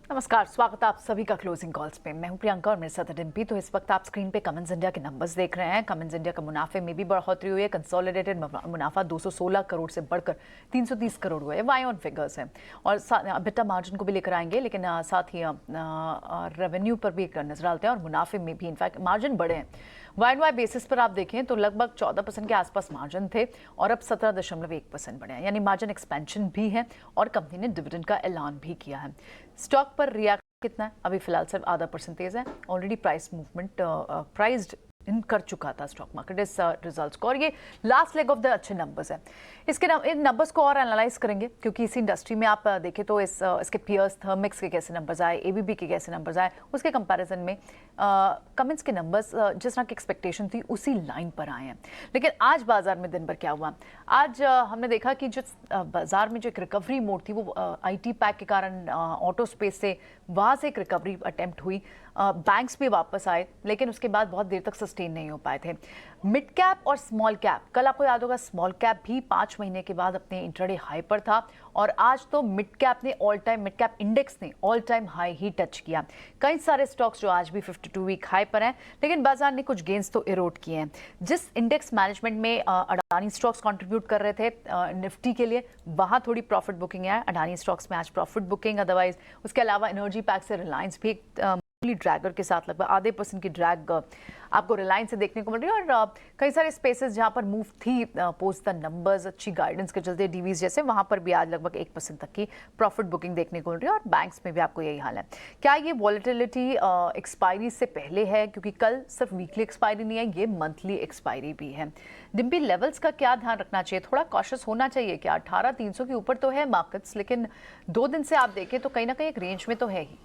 नमस्कार, स्वागत है आप सभी का क्लोजिंग कॉल्स पे। मैं हूं प्रियंका और मेरे साथ है डिम्पी। तो इस वक्त आप स्क्रीन पे कमिंस इंडिया के नंबर्स देख रहे हैं। कमिंस इंडिया का मुनाफे में भी बढ़ोतरी हुई है। कंसोलिडेटेड मुनाफा 216 करोड़ से बढ़कर 330 करोड़ हुआ है। वाई ऑन फिगर्स है और बिटा मार्जिन को भी लेकर आएंगे, लेकिन साथ ही रेवेन्यू पर भी एक नजर डालते हैं और मुनाफे में भी इनफैक्ट मार्जिन बढ़े हैं। वाई बेसिस पर आप देखें तो लगभग 14% के आसपास मार्जिन थे और अब 17.1% बढ़े हैं, यानी मार्जिन एक्सपेंशन भी है और कंपनी ने डिविडेंड का ऐलान भी किया है। स्टॉक पर रिएक्ट कितना है? अभी फिलहाल सिर्फ आधा % है। ऑलरेडी प्राइस मूवमेंट प्राइस्ड इन कर चुका था स्टॉक मार्केट इस रिजल्ट्स को, और ये लास्ट लेग ऑफ द अच्छे नंबर्स है। इन नंबर्स को और एनालाइज करेंगे क्योंकि इसी इंडस्ट्री में आप देखें तो इसके पीयर्स थर्मिक्स के कैसे नंबर्स आए, एबीबी के कैसे नंबर्स आए, उसके कंपैरिजन में कमेंट्स के नंबर्स जिस तरह की एक्सपेक्टेशन थी उसी लाइन पर आए हैं। लेकिन आज बाजार में दिन भर क्या हुआ? आज हमने देखा कि जो बाजार में जो एक रिकवरी मोड थी वो IT पैक के कारण ऑटो स्पेस से वहाँ से एक रिकवरी अटेम्प्ट हुई। बैंक्स भी वापस आए, लेकिन उसके बाद बहुत देर तक सस्टेन नहीं हो पाए थे। मिड कैप और स्मॉल कैप, कल आपको याद होगा स्मॉल कैप भी 5 महीने के बाद अपने इंट्राडे हाई पर था और आज तो मिड कैप इंडेक्स ने ऑल टाइम हाई ही टच किया। कई सारे स्टॉक्स जो आज भी 52 वीक हाई पर हैं, लेकिन बाजार ने कुछ गेंस तो इरोड किए हैं। जिस इंडेक्स मैनेजमेंट में अडानी स्टॉक्स कंट्रीब्यूट कर रहे थे निफ्टी के लिए, वहां थोड़ी प्रॉफिट बुकिंग है। अडानी स्टॉक्स में आज प्रॉफिट बुकिंग, अदरवाइज उसके अलावा एनर्जी पैक से रिलायंस भी ड्रैगर के साथ लगभग आधे % की ड्रैग आपको रिलायंस से देखने को मिल रही है। और कई सारे स्पेसेस जहां पर मूव थी पोस्ट द नंबर्स, अच्छी गाइडेंस के चलते डीवीज जैसे, वहां पर भी आज लगभग 1% तक की प्रॉफिट बुकिंग देखने को मिल रही है। और बैंक्स में भी आपको यही हाल है। क्या ये वॉलेटिलिटी एक्सपायरी से पहले है? क्योंकि कल सिर्फ वीकली एक्सपायरी नहीं है, ये मंथली एक्सपायरी भी है। डिम्पी, लेवल्स का क्या ध्यान रखना चाहिए? थोड़ा कॉशियस होना चाहिए क्या? 18,300 के ऊपर तो है मार्केट्स, लेकिन 2 दिन से आप देखें तो कहीं ना कहीं एक रेंज में तो है ही।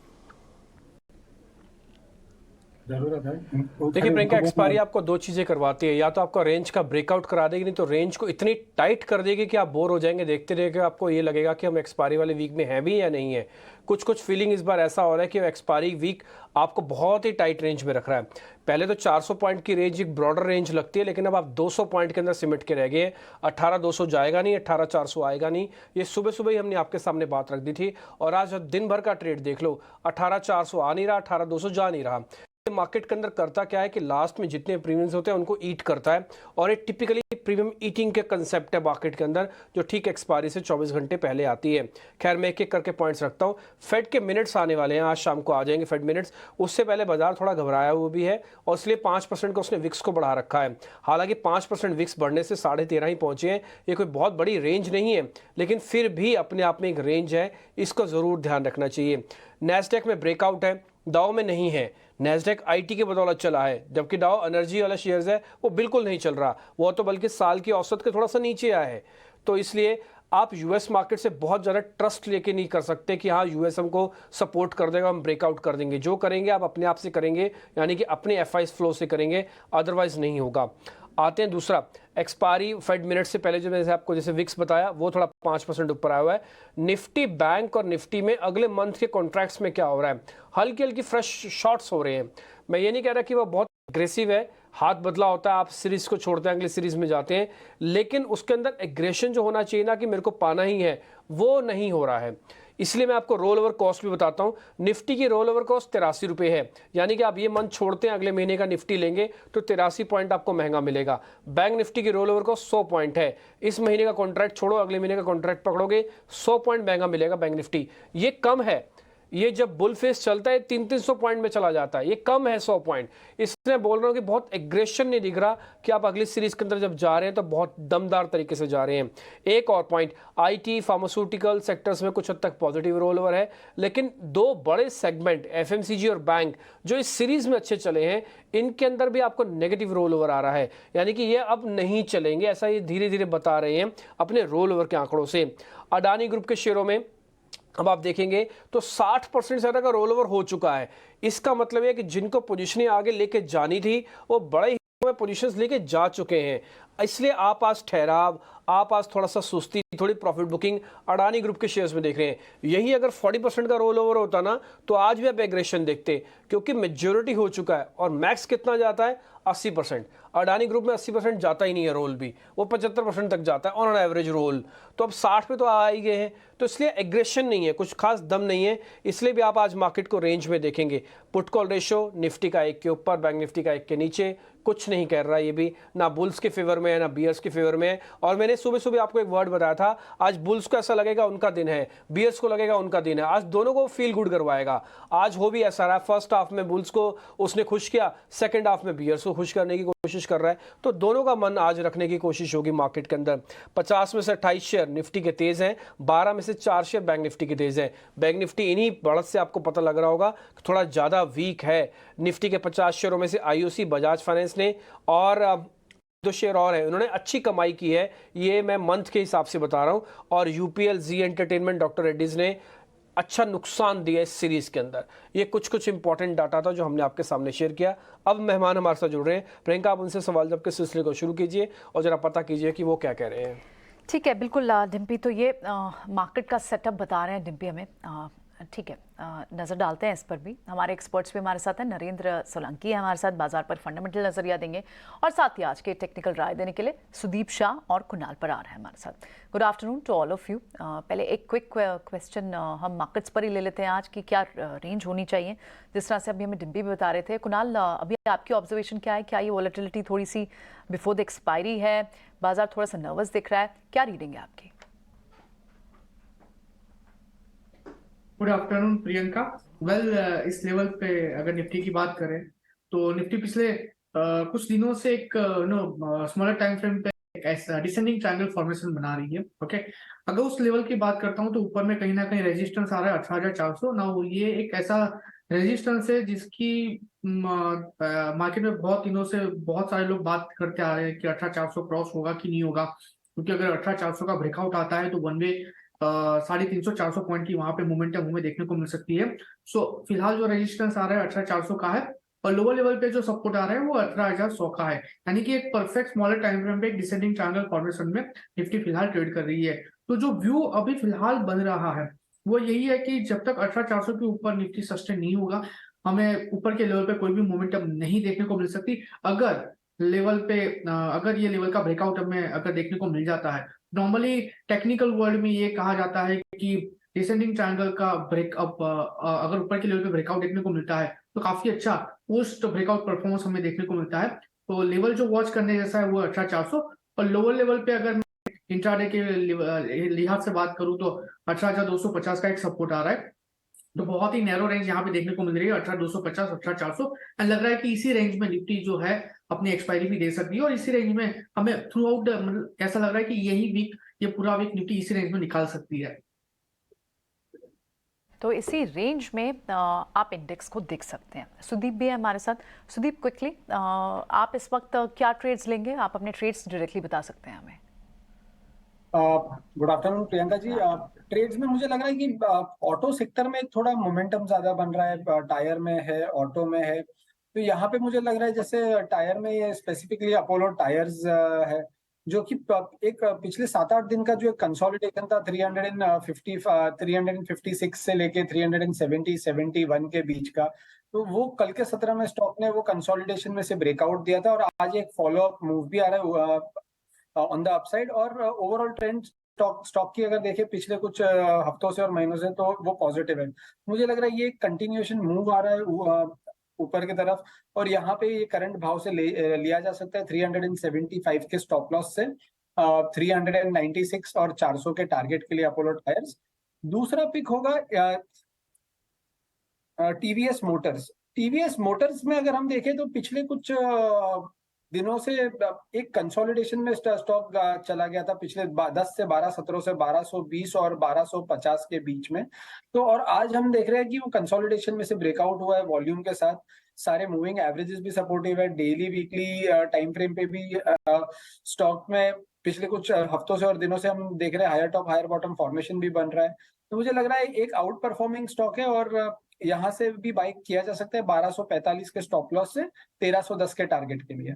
देखिए प्रियंका, एक्सपायरी आपको 2 चीजें करवाती है। या तो आपका रेंज का ब्रेकआउट करा देगी, नहीं तो रेंज को इतनी टाइट कर देगी कि आप बोर हो जाएंगे देखते रह के। आपको ये लगेगा कि हम एक्सपायरी वाले वीक में हैं भी या नहीं है। कुछ फीलिंग इस बार ऐसा हो रहा है कि एक्सपायरी वीक आपको बहुत ही टाइट रेंज में रख रहा है। पहले तो 400 पॉइंट की रेंज एक ब्रॉडर रेंज लगती है, लेकिन अब आप 200 पॉइंट के अंदर सिमट के रह गए। 18,200 जाएगा नहीं, 18,400 आएगा नहीं। ये सुबह सुबह ही हमने आपके सामने बात रख दी थी और आज दिन भर का ट्रेड देख लो, 18,400 आ नहीं रहा, 18,200 जा नहीं रहा। मार्केट के अंदर करता क्या है कि लास्ट में जितने प्रीमियम्स होते हैं उनको ईट करता है, और एक टिपिकली प्रीमियम ईटिंग के कंसेप्ट है मार्केट के अंदर, जो ठीक एक्सपायरी से 24 घंटे पहले आती है। खैर, मैं एक एक करके पॉइंट्स रखता हूं। फेड के मिनट्स आने वाले हैं, आज शाम को आ जाएंगे फेड मिनट्स। उससे पहले बाजार थोड़ा घबराया हुआ भी है और इसलिए 5% का उसने विक्स को बढ़ा रखा है। हालांकि 5% विक्स बढ़ने से 13.5 ही पहुंचे हैं। ये कोई बहुत बड़ी रेंज नहीं है, लेकिन फिर भी अपने आप में एक रेंज है, इसको जरूर ध्यान रखना चाहिए। नैस्डैक में ब्रेकआउट है, डाउ में नहीं है। नैस्डैक IT की बदौलत चला है, जबकि डाउ एनर्जी वाला शेयर्स है वो बिल्कुल नहीं चल रहा, वो तो बल्कि साल की औसत के थोड़ा सा नीचे आया है। तो इसलिए आप US मार्केट से बहुत ज़्यादा ट्रस्ट लेके नहीं कर सकते कि हाँ US हमको सपोर्ट कर देगा, हम ब्रेकआउट कर देंगे। जो करेंगे आप अपने आप से करेंगे, यानी कि अपने FIs फ्लो से करेंगे, अदरवाइज नहीं होगा। आते हैं दूसरा, एक्सपायरी फेड मिनट से पहले जो मैंने आपको जैसे विक्स बताया वो थोड़ा 5% ऊपर आया हुआ है। निफ्टी बैंक और निफ्टी में अगले मंथ के कॉन्ट्रैक्ट्स में क्या हो रहा है, हल्की हल्की फ्रेश शॉर्ट्स हो रहे हैं। मैं ये नहीं कह रहा कि वो बहुत एग्रेसिव है, हाथ बदला होता है, आप सीरीज को छोड़ते हैं अगले सीरीज में जाते हैं, लेकिन उसके अंदर एग्रेशन जो होना चाहिए ना कि मेरे को पाना ही है, वो नहीं हो रहा है। इसलिए मैं आपको रोल ओवर कॉस्ट भी बताता हूं। निफ्टी की रोल ओवर कॉस्ट 83 रुपये है, यानी कि आप ये मंथ छोड़ते हैं अगले महीने का निफ्टी लेंगे तो 83 पॉइंट आपको महंगा मिलेगा। बैंक निफ्टी की रोल ओवर कॉस्ट 100 पॉइंट है। इस महीने का कॉन्ट्रैक्ट छोड़ो, अगले महीने का कॉन्ट्रैक्ट पकड़ोगे, 100 पॉइंट महंगा मिलेगा बैंक निफ्टी। ये कम है, ये जब बुल फेस चलता है 300-300 पॉइंट में चला जाता है, ये कम है 100 पॉइंट। इसलिए बोल रहा हूँ कि बहुत एग्रेशन नहीं दिख रहा कि आप अगली सीरीज के अंदर जब जा रहे हैं तो बहुत दमदार तरीके से जा रहे हैं। एक और पॉइंट, IT फार्मास्यूटिकल सेक्टर्स में कुछ हद तक पॉजिटिव रोल ओवर है, लेकिन 2 बड़े सेगमेंट FMCG और बैंक जो इस सीरीज में अच्छे चले हैं, इनके अंदर भी आपको नेगेटिव रोल ओवर आ रहा है, यानी कि ये अब नहीं चलेंगे, ऐसा ये धीरे धीरे बता रहे हैं अपने रोल ओवर के आंकड़ों से। अडानी ग्रुप के शेयरों में अब आप देखेंगे तो 60% से ज़्यादा का रोल ओवर हो चुका है। इसका मतलब है कि जिनको पोजीशनें आगे लेके जानी थी वो बड़े में पोजीशंस लेके जा चुके हैं। इसलिए आप आज ठहराव, आप आज थोड़ा सा सुस्ती, थोड़ी प्रॉफिट बुकिंग अडानी ग्रुप के शेयर्स में देख रहे हैं। यही अगर 40% का रोल ओवर होता ना तो आज भी आप एग्रेशन देखते, क्योंकि मेजोरिटी हो चुका है। और मैक्स कितना जाता है? 80%। अडानी ग्रुप में 80% जाता ही नहीं है रोल भी, वो 75% तक जाता है ऑन एन एवरेज रोल। तो अब 60 पे तो आ ही गए हैं, तो इसलिए एग्रेशन नहीं है, कुछ खास दम नहीं है। इसलिए भी आप आज मार्केट को रेंज में देखेंगे। पुट कॉल रेशो निफ्टी का 1 के ऊपर, बैंक निफ्टी का 1 के नीचे, कुछ नहीं कर रहा ये भी, ना बुल्स के फेवर में है ना बियर्स के फेवर में है। और मैंने सुबह सुबह आपको एक वर्ड बताया था, आज बुल्स को ऐसा लगेगा उनका दिन है, बियर्स को लगेगा उनका दिन है। आज दोनों को फील गुड करवाएगा। आज हो भी ऐसा रहा, फर्स्ट हाफ में बुल्स को उसने खुश किया, सेकंड हाफ में बियर्स को खुश करने की कोशिश कर रहा है। तो दोनों का मन आज रखने की कोशिश होगी मार्केट के अंदर। 50 में से 28 शेयर निफ्टी के तेज हैं, 12 में से 4 शेयर बैंक निफ्टी के तेज हैं। बैंक निफ्टी इन्हीं बढ़त से आपको पता लग रहा होगा थोड़ा ज्यादा वीक है। निफ्टी के 50 शेयरों में से आईओसी, बजाज फाइनेंस ने और 2 शेयर और है, उन्होंने अच्छी कमाई की है, ये मैं मंथ के हिसाब से बता रहा हूं। और यूपीएल, जी एंटरटेनमेंट, डॉक्टर रेड्डीज ने अच्छा नुकसान दिया इस सीरीज के अंदर। ये कुछ इंपॉर्टेंट डाटा था जो हमने आपके सामने शेयर किया। अब मेहमान हमारे साथ जुड़ रहे हैं। प्रियंका, आप उनसे सवाल जवाब के सिलसिले को शुरू कीजिए और जरा पता कीजिए कि वो क्या कह रहे हैं। ठीक है, बिल्कुल डिम्पी। तो ये मार्केट का सेटअप बता रहे हैं डिम्पी हमें। ठीक है, नज़र डालते हैं इस पर भी। हमारे एक्सपर्ट्स भी हमारे साथ हैं। नरेंद्र सोलंकी है हमारे साथ, बाजार पर फंडामेंटल नजरिया देंगे। और साथ ही आज के टेक्निकल राय देने के लिए सुदीप शाह और कुणाल परार है हमारे साथ। Good afternoon to all of you. पहले एक क्विक क्वेश्चन हम मार्केट्स पर ही ले लेते हैं आज की क्या रेंज होनी चाहिए, जिस तरह से अभी हमें डिम्पी भी बता रहे थे। कुणाल, अभी आपकी ऑब्जर्वेशन क्या है? क्या ये वॉलेटिलिटी थोड़ी सी बिफोर द एक्सपायरी है? बाजार थोड़ा सा नर्वस दिख रहा है, क्या रीडिंग है आपकी? Good afternoon Priyanka. इस लेवल पे अगर निफ्टी की बात करें तो निफ्टी पिछले कुछ दिनों से एक स्मॉलर टाइम फ्रेम पे एक ऐसा डिसेंडिंग ट्रायंगल फॉर्मेशन बना रही है। ओके, अगर उस लेवल की बात करता हूं तो ऊपर में कहीं ना कहीं रेजिस्टेंस आ रहा है 18,400 ना। ये एक ऐसा रेजिस्टेंस है जिसकी मार्केट में बहुत दिनों से बहुत सारे लोग बात करते आ रहे हैं कि 18,400 क्रॉस होगा कि नहीं होगा, क्योंकि अगर 18,400 का ब्रेकआउट आता है तो वन वे 350-400 पॉइंट की वहां पे मोमेंटम हमें देखने को मिल सकती है। सो फिलहाल जो रेजिस्टेंस आ रहा है 18,400 का है और लोअर लेवल पे जो सपोर्ट आ रहा है वो 18,100 का है। यानी कि एक परफेक्ट स्मॉलर टाइम फ्रेम पे एक डिसेंडिंग ट्रायंगल फॉर्मेशन में निफ्टी फिलहाल ट्रेड कर रही है। तो जो व्यू अभी फिलहाल बन रहा है वो यही है कि जब तक 18,400 के ऊपर निफ्टी सस्टेन नहीं होगा, हमें ऊपर के लेवल पे कोई भी मोमेंटम नहीं देखने को मिल सकती। अगर लेवल पे अगर ये लेवल का ब्रेकआउट हमें अगर देखने को मिल जाता है, नॉर्मली टेक्निकल वर्ल्ड में ये कहा जाता है कि डिसेंडिंग ट्रायंगल का ब्रेकअप अगर ऊपर के लेवल पे ब्रेकआउट देखने को मिलता है तो काफी अच्छा पोस्ट ब्रेकआउट परफॉर्मेंस हमें देखने को मिलता है। तो लेवल जो वॉच करने जैसा है वो 18,400। और लोअर लेवल पे अगर मैं इंट्राडे के लिहाज से बात करूं तो 18,250 का एक सपोर्ट आ रहा है। तो बहुत ही नैरो रेंज यहाँ पे देखने को मिल रही है 18,250, 18,400। लग रहा है कि इसी रेंज में निफ्टी जो है अपनी एक्सपायरी भी दे सकती है और इसी रेंज में हमें थ्रू आउट मतलब ऐसा लग रहा है कि यही वीक, ये पूरा वीक निफ्टी इसी रेंज में निकाल सकती है। तो इसी रेंज में आप इंडेक्स को देख सकते हैं। सुदीप भी है हमारे साथ। सुदीप, क्विकली आप इस वक्त क्या ट्रेड्स लेंगे? आप अपने ट्रेड्स डायरेक्टली बता सकते हैं हमें। Good afternoon Priyanka ji. Trades में मुझे लग रहा है कि ऑटो सेक्टर में थोड़ा मोमेंटम ज्यादा बन रहा है, टायर में है, ऑटो में है। तो यहाँ पे मुझे लग रहा है जैसे टायर में ये स्पेसिफिकली अपोलो टायर्स है, जो कि एक पिछले 7-8 दिन का जो एक कंसोलिडेशन था 356 से लेके 371 के बीच का, तो वो कल के 17 में स्टॉक ने वो कंसोलिडेशन में से ब्रेकआउट दिया था और आज एक फॉलो अप मूव भी आ रहा है ऑन द अपसाइड। और ओवरऑल ट्रेंड स्टॉक की अगर देखें पिछले कुछ हफ्तों से और महीनों से तो वो पॉजिटिव है। मुझे लग रहा है ये कंटिन्यूएशन मूव आ रहा है ऊपर की तरफ और यहाँ पे ये करंट भाव से लिया जा सकता है 375 के स्टॉप लॉस से 396 और 400 के टारगेट के लिए अपोलो टायर्स। दूसरा पिक होगा टीवीएस मोटर्स। टीवीएस मोटर्स में अगर हम देखें तो पिछले कुछ दिनों से एक कंसोलिडेशन में स्टॉक चला गया था पिछले 10 से 12 सत्रों से 1220 और 1250 के बीच में। तो और आज हम देख रहे हैं कि वो कंसोलिडेशन में से ब्रेकआउट हुआ है वॉल्यूम के साथ। सारे मूविंग एवरेजेस भी सपोर्टिव है, डेली वीकली टाइम फ्रेम पे भी स्टॉक में पिछले कुछ हफ्तों से और दिनों से हम देख रहे हैं higher top higher bottom formation भी बन रहा है। तो मुझे लग रहा है एक आउट परफॉर्मिंग स्टॉक है और यहाँ से भी बाई किया जा सकता है 1245 के स्टॉप लॉस से 1310 के टारगेट के लिए।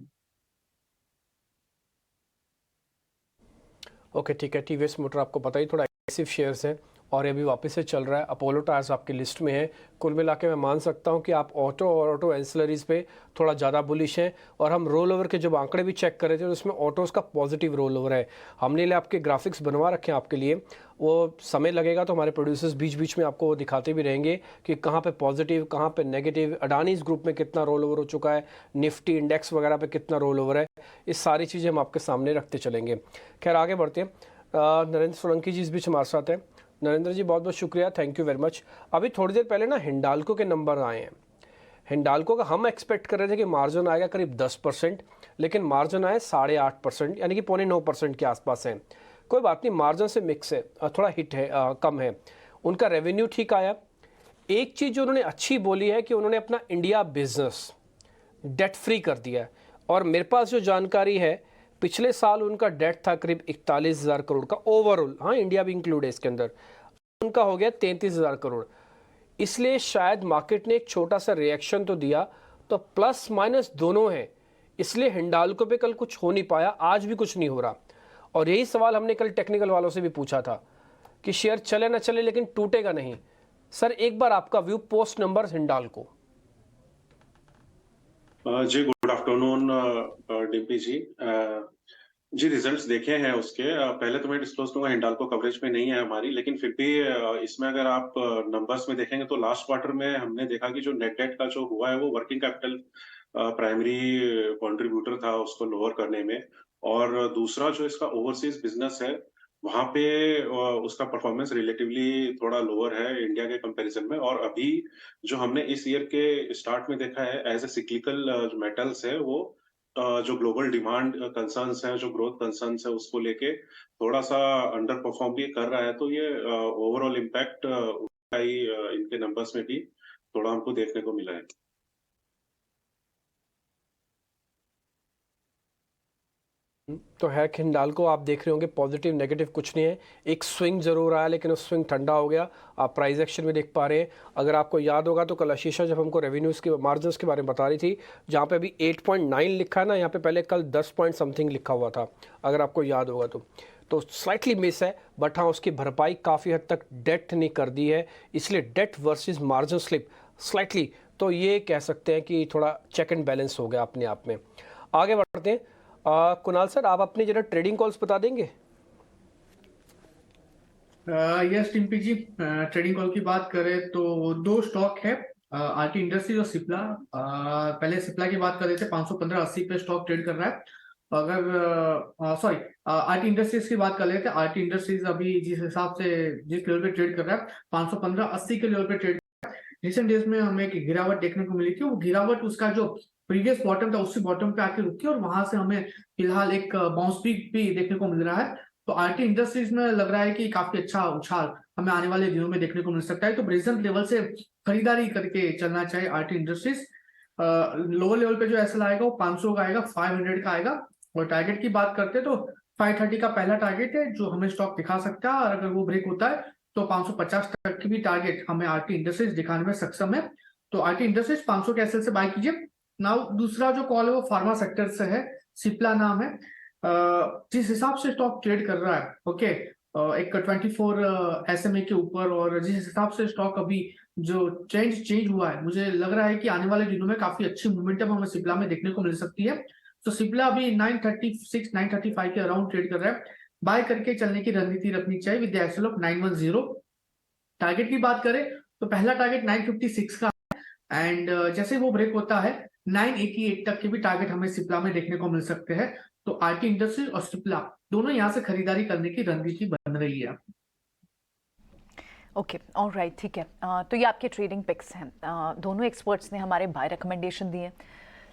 ओके ठीक है, टीवीएस मोटर आपको पता ही थोड़ा एग्रेसिव शेयर्स है और ये भी वापस से चल रहा है। अपोलो टायर्स आपकी लिस्ट में है। कुल मिला के मैं मान सकता हूँ कि आप ऑटो और ऑटो एंसिलरीज पे थोड़ा ज़्यादा बुलिश हैं। और हम रोल ओवर के जब आंकड़े भी चेक कर रहे थे तो उसमें ऑटोज़ का पॉजिटिव रोल ओवर है। हमने लिए आपके ग्राफिक्स बनवा रखे हैं आपके लिए, वो समय लगेगा तो हमारे प्रोड्यूसर्स बीच बीच में आपको वो दिखाते भी रहेंगे कि कहाँ पे पॉजिटिव, कहाँ पे नेगेटिव, अडानीज ग्रुप में कितना रोल ओवर हो चुका है, निफ्टी इंडेक्स वगैरह पे कितना रोल ओवर है, इस सारी चीज़ें हम आपके सामने रखते चलेंगे। खैर आगे बढ़ते हैं। नरेंद्र सोलंकी जी इस बीच हमारे साथ हैं। नरेंद्र जी बहुत बहुत शुक्रिया, थैंक यू वेरी मच। अभी थोड़ी देर पहले ना हिंडाल्को के नंबर आए हैं। हिंडाल्को का हम एक्सपेक्ट कर रहे थे कि मार्जिन आएगा करीब 10%, लेकिन मार्जिन आए 8.5%, यानी कि 9.25% के आसपास है। कोई बात नहीं, मार्जिन से मिक्स है, थोड़ा हिट है, कम है। उनका रेवेन्यू ठीक आया। एक चीज़ जो उन्होंने अच्छी बोली है कि उन्होंने अपना इंडिया बिजनेस डेट फ्री कर दिया है। और मेरे पास जो जानकारी है, पिछले साल उनका डेट था करीब 41,000 करोड़ का ओवरऑल, हाँ इंडिया भी इंक्लूड है इसके अंदर, उनका हो गया 33,000 करोड़। इसलिए शायद मार्केट ने एक छोटा सा रिएक्शन तो दिया, तो प्लस माइनस दोनों हैं। इसलिए हिंडाल्को पे कल कुछ हो नहीं पाया, आज भी कुछ नहीं हो रहा। और यही सवाल हमने कल टेक्निकल वालों से भी पूछा था कि शेयर चले ना चले लेकिन टूटेगा नहीं। सर एक बार आपका व्यू पोस्ट नंबर हिंडाल्को। जी गुड आफ्टरनून डिम्पी जी। जी रिजल्ट्स देखे हैं उसके। पहले तो मैं डिस्क्लोज करूंगा, हिंडाल्को कवरेज में नहीं है हमारी, लेकिन फिर भी इसमें अगर आप नंबर्स में देखेंगे तो लास्ट क्वार्टर में हमने देखा कि जो नेट डेट का जो हुआ है वो वर्किंग कैपिटल प्राइमरी कंट्रीब्यूटर था उसको लोअर करने में। और दूसरा जो इसका ओवरसीज बिजनेस है वहां पे उसका परफॉर्मेंस रिलेटिवली थोड़ा लोअर है इंडिया के कंपैरिजन में। और अभी जो हमने इस ईयर के स्टार्ट में देखा है एज ए सिक्लिकल मेटल्स है, वो जो ग्लोबल डिमांड कंसर्न्स हैं, जो ग्रोथ कंसर्न्स है, उसको लेके थोड़ा सा अंडर परफॉर्म भी कर रहा है। तो ये ओवरऑल इम्पैक्ट इनके नंबर्स में भी थोड़ा हमको देखने को मिला है। तो है कि हिंडाल्को आप देख रहे होंगे पॉजिटिव नेगेटिव कुछ नहीं है, एक स्विंग जरूर आया लेकिन वो स्विंग ठंडा हो गया। आप प्राइस एक्शन में देख पा रहे हैं। अगर आपको याद होगा तो कल आशीषा जब हमको रेवेन्यूज़ के मार्जिन्स के बारे में बता रही थी, जहाँ पे अभी 8.9 लिखा है ना, यहाँ पे पहले कल 10 पॉइंट समथिंग लिखा हुआ था, अगर आपको याद होगा तो स्लाइटली मिस है। बट हाँ उसकी भरपाई काफ़ी हद तक डेट ने कर दी है, इसलिए debt versus margin slip slightly, तो ये कह सकते हैं कि थोड़ा चेक एंड बैलेंस हो गया अपने आप में। आगे बढ़ते हैं। कुणाल सर आप अपनी जरा ट्रेडिंग कॉल्स बता देंगे। यस टिम्पी जी, ट्रेडिंग कॉल की बात करें तो दो स्टॉक है, आरटी इंडस्ट्रीज और सिप्ला। पहले सिप्ला की बात कर रहे थे, 515.80 पे स्टॉक ट्रेड कर रहा है। अगर सॉरी आरटी इंडस्ट्रीज की बात कर रहे थे, आरटी इंडस्ट्रीज अभी जिस हिसाब से जिस लेवल पे ट्रेड कर रहा है 515.80 के लेवल पे ट्रेड। रिसेंट डेज में हमें एक गिरावट देखने को मिली थी, वो गिरावट उसका जो प्रीवियस बॉटम था उसी बॉटम पे आके रुकी और वहां से हमें फिलहाल एक बाउंस पीक भी देखने को मिल रहा है। तो आरटी इंडस्ट्रीज में लग रहा है कि काफी अच्छा उछाल हमें आने वाले दिनों में देखने को मिल सकता है। तो प्रेजेंट लेवल से खरीदारी करके चलना चाहिए आरटी इंडस्ट्रीज। लोअर लेवल पे जो एसएल आएगा वो 500 का आएगा, 500 का आएगा। और टारगेट की बात करते हैं तो 530 का पहला टारगेट है जो हमें स्टॉक दिखा सकता है, और अगर वो ब्रेक होता है तो 550 तक की भी टारगेट हमें आरटी इंडस्ट्रीज दिखाने में सक्षम है। तो आरटी इंडस्ट्रीज 500 के एसएल से बाय कीजिए। नाउ दूसरा जो कॉल है वो फार्मा सेक्टर से है, सिप्ला नाम है। जिस हिसाब से स्टॉक ट्रेड कर रहा है, ओके, एक 24 एसएमए के ऊपर, और जिस हिसाब से स्टॉक अभी जो चेंज हुआ है, मुझे लग रहा है कि आने वाले दिनों में काफी अच्छी मोमेंटम हमें सिप्ला में देखने को मिल सकती है। तो सिप्ला अभी 936 935 के अराउंड ट्रेड कर रहा है। बाय करके चलने की रणनीति रखनी चाहिए विद एक्सेल ऑफ 910। टारगेट की बात करें तो पहला टारगेट 956 का, एंड जैसे वो ब्रेक होता है 988 तक के भी टारगेट हमें सिप्ला में देखने को मिल सकते हैं। तो आरटी इंडस्ट्रीज और सिप्ला दोनों यहाँ से खरीदारी करने की रणनीति बन रही है। ओके ऑलराइट, ठीक है। तो ये आपके ट्रेडिंग पिक्स हैं। दोनों एक्सपर्ट्स ने हमारे बाय रिकमेंडेशन दिए।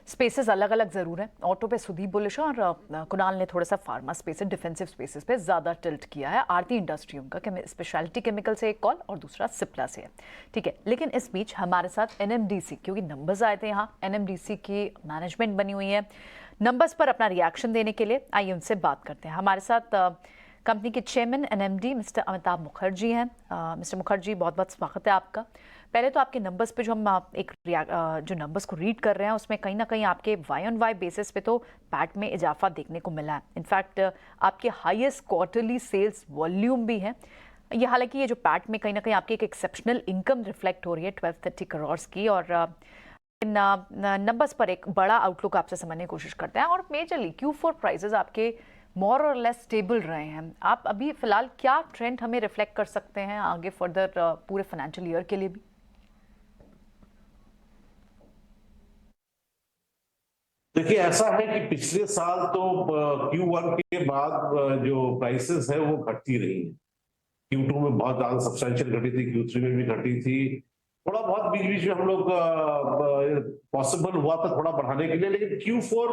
स्पेसेस अलग अलग ज़रूर हैं। ऑटो पे सुदीप बुलिश है और कुणाल ने थोड़ा सा फार्मा स्पेस, डिफेंसिव स्पेसेस पे ज़्यादा टिल्ट किया है। आरती इंडस्ट्री उनका स्पेशलिटी केमिकल से एक कॉल और दूसरा सिप्ला से है, ठीक है। लेकिन इस बीच हमारे साथ एनएमडीसी, क्योंकि नंबर्स आए थे यहाँ, एनएमडीसी की मैनेजमेंट बनी हुई है नंबर्स पर अपना रिएक्शन देने के लिए। आइए उनसे बात करते हैं। हमारे साथ कंपनी के chairman and MD mister Amitabh Mukherjee हैं। मिस्टर मुखर्जी, बहुत बहुत स्वागत है आपका। पहले तो आपके नंबर्स पे जो हम जो नंबर्स को रीड कर रहे हैं उसमें कहीं ना कहीं आपके वाई ऑन वाई बेसिस पे तो पैट में इजाफा देखने को मिला है। इनफैक्ट आपके हाईएस्ट क्वार्टरली सेल्स वॉल्यूम भी है ये। हालांकि ये जो पैट में कहीं ना कहीं आपकी एक एक्सेप्शनल इनकम रिफ्लेक्ट हो रही है 1230 करोड़ की, और इन नंबर्स पर एक बड़ा आउटलुक आपसे समझने की कोशिश करते हैं। और मेजरली Q4 प्राइसेस आपके मोर और लेस स्टेबल रहे हैं। आप अभी फिलहाल क्या ट्रेंड हमें रिफ्लेक्ट कर सकते हैं आगे फर्दर पूरे फाइनेंशियल ईयर के लिए भी? देखिए, ऐसा है कि पिछले साल तो Q1 के बाद जो प्राइसेस है वो घटती रही है। Q2 में बहुत ज्यादा सब्सटेंशियल घटी थी, Q3 में भी घटी थी। थोड़ा बहुत बीच बीच में हम लोग पॉसिबल हुआ था थोड़ा बढ़ाने के लिए, लेकिन Q4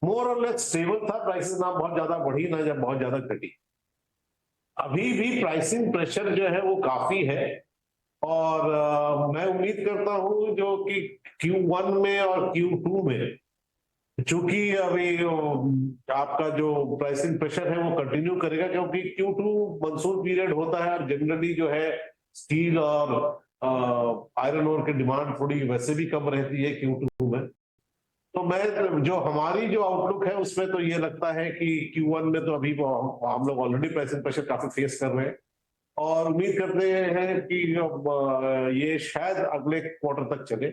मोर और लेस स्टेबल था। प्राइसेस ना बहुत ज्यादा बढ़ी ना जब बहुत ज्यादा घटी। अभी भी प्राइसिंग प्रेशर जो है वो काफी है, और मैं उम्मीद करता हूं जो कि Q1 में और Q2 में चूंकि अभी आपका जो प्राइसिंग प्रेशर है वो कंटिन्यू करेगा, क्योंकि Q2 मानसून पीरियड होता है और जनरली जो है स्टील और आयरन ओर की डिमांड थोड़ी वैसे भी कम रहती है Q2 में। तो मैं जो हमारी जो आउटलुक है उसमें तो ये लगता है कि Q1 में तो अभी हम लोग ऑलरेडी प्राइसिंग प्रेशर काफी फेस कर रहे हैं, और उम्मीद करते हैं कि ये शायद अगले क्वार्टर तक चले।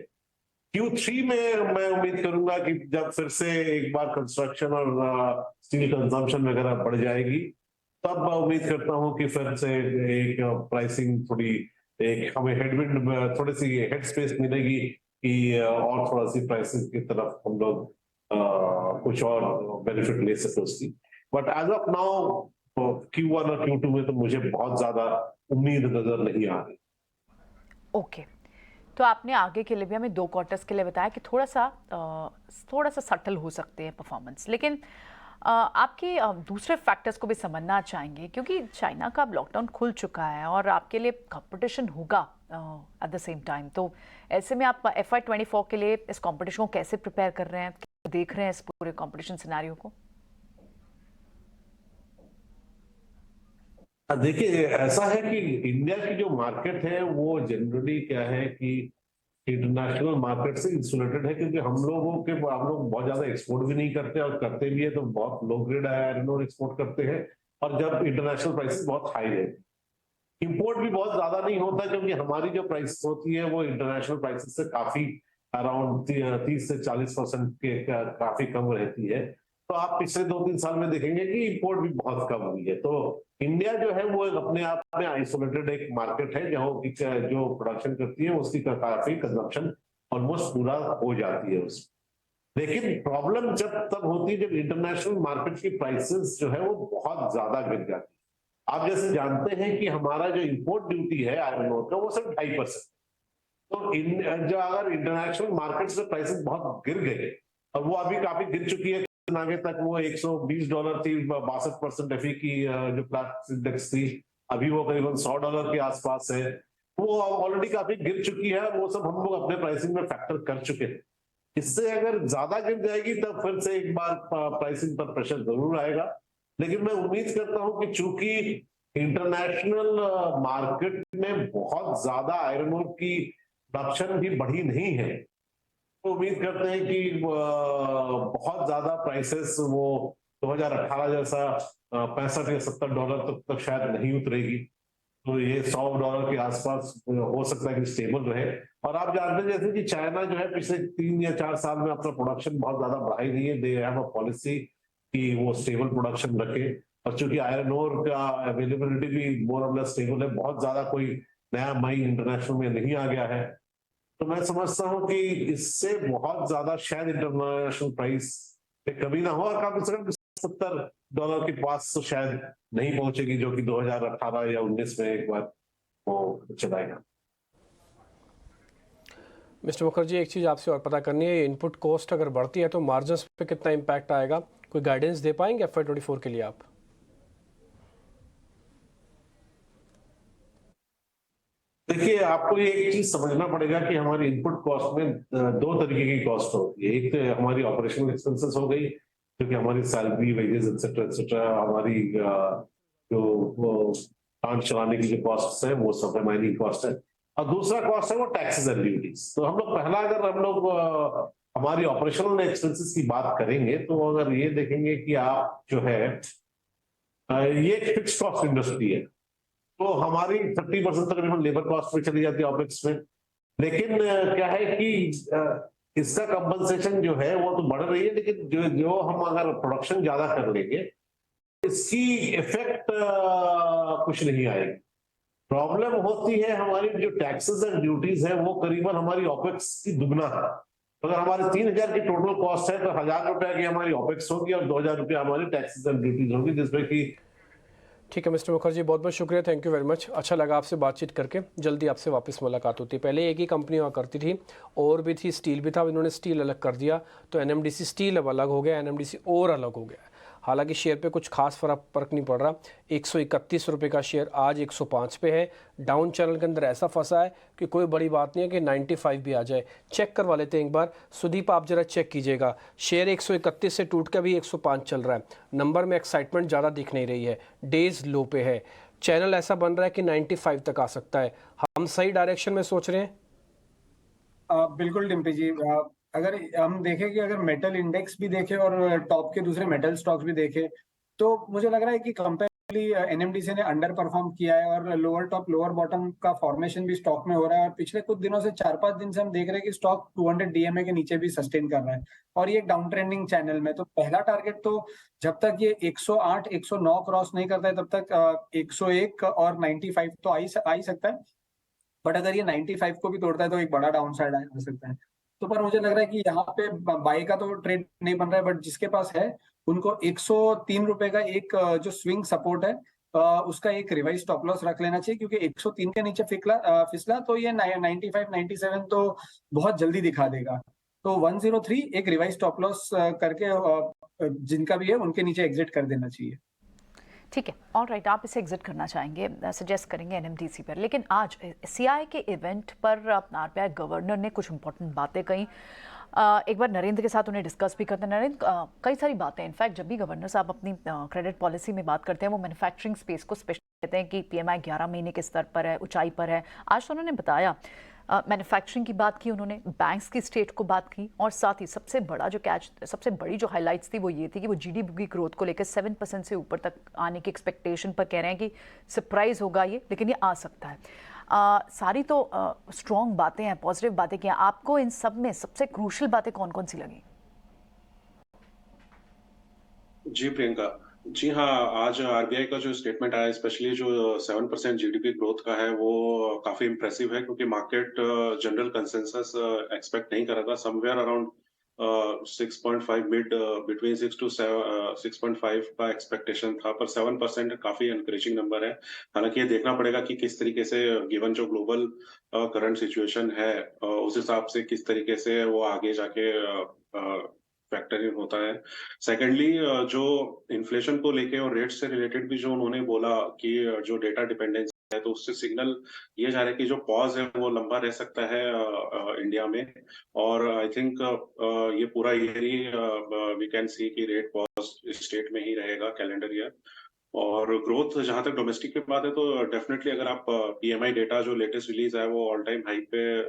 Q3 में मैं उम्मीद करूंगा कि जब फिर से एक बार कंस्ट्रक्शन और स्टील कंजम्पशन वगैरह बढ़ जाएगी, तब मैं उम्मीद करता हूं कि फिर से एक प्राइसिंग थोड़ी, एक हमें हेडविंड, थोड़ी सी हेड स्पेस मिलेगी कि और थोड़ा सी प्राइसिंग की तरफ हम लोग कुछ और बेनिफिट ले सके उसकी। But as of now Q1 और Q2 में तो मुझे बहुत ज्यादा उम्मीद नजर नहीं आ रही। ओके, तो आपने आगे के लिए भी हमें 2 क्वार्टर्स के लिए बताया कि थोड़ा सा सटल हो सकते हैं परफॉर्मेंस, लेकिन आपके दूसरे फैक्टर्स को भी समझना चाहेंगे, क्योंकि चाइना का अब लॉकडाउन खुल चुका है और आपके लिए कंपटीशन होगा एट द सेम टाइम। तो ऐसे में आप FY24 के लिए इस कंपटीशन को कैसे प्रिपेयर कर रहे हैं, देख रहे हैं इस पूरे कंपटीशन सिनेरियो को? देखिए, ऐसा है कि इंडिया की जो मार्केट है वो जनरली क्या है कि इंटरनेशनल मार्केट से इंसुलेटेड है, क्योंकि हम लोग बहुत ज्यादा एक्सपोर्ट भी नहीं करते, और करते भी है तो बहुत low grade iron ore export करते हैं, और जब इंटरनेशनल प्राइसेस बहुत हाई है। इंपोर्ट भी बहुत ज्यादा नहीं होता, क्योंकि हमारी जो प्राइस होती है वो इंटरनेशनल प्राइसेस से काफी अराउंड 30 से 40% के काफी कम रहती है। तो आप पिछले 2-3 साल में देखेंगे कि इंपोर्ट भी बहुत कम हुई है। तो इंडिया जो है वो अपने आप में आइसोलेटेड एक मार्केट है, जहाँ जो प्रोडक्शन करती है उसकी काफी कंजम्पशन ऑलमोस्ट पूरा हो जाती है उसमें। लेकिन प्रॉब्लम जब तब होती है जब इंटरनेशनल मार्केट की प्राइसेस जो है वो बहुत ज्यादा गिर जाती है। आप जैसे जानते हैं कि हमारा जो इंपोर्ट ड्यूटी है आयरन ओर का वो सिर्फ 2.5%। तो जो अगर इंटरनेशनल मार्केट से प्राइसेस बहुत गिर गए, और वो अभी काफी गिर चुकी है, आगे तक वो $120 थी, 62% एफई की जो प्लाट इंडेक्स थी, अभी वो करीबन $100 के आसपास है। वो ऑलरेडी काफी गिर चुकी है, वो सब हम लोग अपने प्राइसिंग में फैक्टर कर चुके थे। इससे अगर ज्यादा गिर जाएगी तब फिर से एक बार प्राइसिंग पर प्रेशर जरूर आएगा। लेकिन मैं उम्मीद करता हूं कि चूंकि इंटरनेशनल मार्केट में बहुत ज्यादा आयरन ओर की प्रोडक्शन भी बढ़ी नहीं है, तो उम्मीद करते हैं कि बहुत ज्यादा प्राइसेस वो 2018 जैसा $65 या $70 तक शायद नहीं उतरेगी। तो ये $100 के आसपास हो सकता है कि स्टेबल रहे। और आप जानते हैं जैसे कि चाइना जो है पिछले 3 या 4 साल में अपना प्रोडक्शन बहुत ज्यादा बढ़ाई नहीं है। दे हैव अ पॉलिसी कि वो स्टेबल प्रोडक्शन रखे, और चूंकि आयरन ओर का अवेलेबिलिटी भी मोर और लेस स्टेबल है, बहुत ज्यादा कोई नया माइन इंटरनेशनल में नहीं आ गया है। तो मैं समझता हूं कि इससे बहुत ज्यादा शायद इंटरनेशनल प्राइस पे कमी ना हो, और कम से कम $70 के पास तो शायद नहीं पहुंचेगी, जो कि 2018 या 19 में एक बार वो चलाएगा। मिस्टर मुखर्जी, एक चीज़ आपसे और पता करनी है, इनपुट कॉस्ट अगर बढ़ती है तो मार्जिन्स पे कितना इम्पैक्ट आएगा? कोई गाइडेंस दे पाएंगे FY24 के लिए आप? देखिए, आपको ये एक चीज समझना पड़ेगा कि हमारी इनपुट कॉस्ट में 2 तरीके की कॉस्ट होती है। एक तो हमारी ऑपरेशनल एक्सपेंसेस हो गई, क्योंकि हमारी सैलरी, वेजेस, एक्सेट्रा एक्सेट्रा, हमारी जो प्लांट चलाने की जो कॉस्ट है वो सब माइनिंग कॉस्ट है, और दूसरा कॉस्ट है वो टैक्सेस एंड ड्यूटीज। तो हम लोग पहला अगर हम लोग हमारी ऑपरेशनल एक्सपेंसेस की बात करेंगे तो अगर ये देखेंगे कि आप जो है ये एक फिक्स कॉस्ट इंडस्ट्री है, तो हमारी 30% तकरीबन लेबर कॉस्ट में चली जाती है ऑपेक्स में। लेकिन क्या है कि इसका कंपनसेशन जो है वो तो बढ़ रही है, लेकिन जो हम अगर प्रोडक्शन ज्यादा कर लेंगे इसकी इफेक्ट कुछ नहीं आएगी। प्रॉब्लम होती है हमारी जो टैक्सेस एंड ड्यूटीज है वो करीबन हमारी ऑपेक्स की दुगना है। अगर हमारे 3,000 की टोटल कॉस्ट है तो 1,000 रुपए की हमारी ऑपेक्स होगी और 2,000 रुपये हमारी टैक्सेस एंड ड्यूटीज होगी, जिसमें कि ठीक है मिस्टर मुखर्जी, बहुत बहुत शुक्रिया, थैंक यू वेरी मच। अच्छा लगा आपसे बातचीत करके, जल्दी आपसे वापस मुलाकात होती है। पहले एक ही कंपनी हुआ करती थी, और भी थी, स्टील भी था, अब इन्होंने स्टील अलग कर दिया, तो एनएमडीसी स्टील अब अलग हो गया, एनएमडीसी और अलग हो गया। हालांकि शेयर पे कुछ खास फर्क नहीं पड़ रहा, 131 रुपये का शेयर आज 105 पे है। डाउन चैनल के अंदर ऐसा फंसा है कि कोई बड़ी बात नहीं है कि 95 भी आ जाए। चेक करवा लेते हैं एक बार। सुदीप आप जरा चेक कीजिएगा, शेयर 131 से टूट के अभी 105 चल रहा है। नंबर में एक्साइटमेंट ज़्यादा दिख नहीं रही है, डेज लो पे है। चैनल ऐसा बन रहा है कि 95 तक आ सकता है। हम सही डायरेक्शन में सोच रहे हैं? बिल्कुल डिम्पी जी, अगर हम देखें कि अगर मेटल इंडेक्स भी देखें और टॉप के दूसरे मेटल स्टॉक्स भी देखें, तो मुझे लग रहा है कि कंपैरेटिवली एनएमडीसी ने अंडर परफॉर्म किया है और लोअर टॉप लोअर बॉटम का फॉर्मेशन भी स्टॉक में हो रहा है। और पिछले कुछ दिनों से 4-5 दिन से हम देख रहे हैं कि स्टॉक 200 डीएमए के नीचे भी सस्टेन कर रहा है और ये डाउन ट्रेंडिंग चैनल में। तो पहला टारगेट तो जब तक ये 108 109 क्रॉस नहीं करता है तब तक 101 और 95 तो आ ही सकता है। बट अगर ये 95 को भी तोड़ता है तो एक बड़ा डाउन साइड आ सकता है। तो पर मुझे लग रहा है कि यहाँ पे बाई का तो ट्रेड नहीं बन रहा है, बट जिसके पास है उनको 103 रुपए का एक जो स्विंग सपोर्ट है उसका एक रिवाइज स्टॉप लॉस रख लेना चाहिए, क्योंकि 103 के नीचे फिसला तो ये 95 97 तो बहुत जल्दी दिखा देगा। तो 103 एक रिवाइज स्टॉप लॉस करके जिनका भी है उनके नीचे एग्जिट कर देना चाहिए। ठीक है, ऑल राइट, आप इसे एग्जिट करना चाहेंगे, सजेस्ट करेंगे एनएमडीसी पर। लेकिन आज सीआई के इवेंट पर आरबीआई गवर्नर ने कुछ इंपॉर्टेंट बातें कही। एक बार नरेंद्र के साथ उन्हें डिस्कस भी करते हैं। नरेंद्र, कई सारी बातें, इनफैक्ट जब भी गवर्नर साहब अपनी क्रेडिट पॉलिसी में बात करते हैं वो मैन्युफैक्चरिंग स्पेस को स्पेशल कहते हैं कि पीएमआई 11 महीने के स्तर पर है, ऊंचाई पर है। आज तो उन्होंने बताया, मैन्युफैक्चरिंग की बात की उन्होंने, बैंक्स की स्टेट को बात की, और साथ ही सबसे बड़ी जो हाइलाइट्स थी वो ये थी कि वो जीडीपी की ग्रोथ को लेकर 7% से ऊपर तक आने की एक्सपेक्टेशन पर कह रहे हैं कि सरप्राइज होगा ये, लेकिन ये आ सकता है। सारी तो स्ट्रॉन्ग बातें हैं, पॉजिटिव बातें की हैं। आपको इन सब में सबसे क्रूशियल बातें कौन कौन सी लगी? जी प्रियंका, जी हाँ, आज आरबीआई का जो स्टेटमेंट आया, स्पेशली जो 7% जीडीपी ग्रोथ का है, वो काफी इंप्रेसिव है, क्योंकि मार्केट जनरल कंसेंसस एक्सपेक्ट नहीं कर रहा था। Somewhere around 6.5 mid between 6 to 6.5 का एक्सपेक्टेशन था, पर 7% काफी एनकरेजिंग नंबर है। हालांकि ये देखना पड़ेगा कि किस तरीके से गिवन जो ग्लोबल करंट सिचुएशन है उस हिसाब से किस तरीके से वो आगे जाके फैक्टर इन होता है। सेकेंडली, जो इन्फ्लेशन को लेके और रेट से रिलेटेड भी जो उन्होंने बोला कि जो डेटा डिपेंडेंस है, तो उससे सिग्नल ये जा रहा है कि जो पॉज है वो लंबा रह सकता है इंडिया में। और आई थिंक ये पूरा ईयर ही वी कैन सी कि रेट पॉज स्टेट में ही रहेगा कैलेंडर ईयर। और ग्रोथ जहां तक डोमेस्टिक की बात है, तो डेफिनेटली अगर आप पीएमआई डेटा जो लेटेस्ट रिलीज है वो ऑल टाइम हाई पे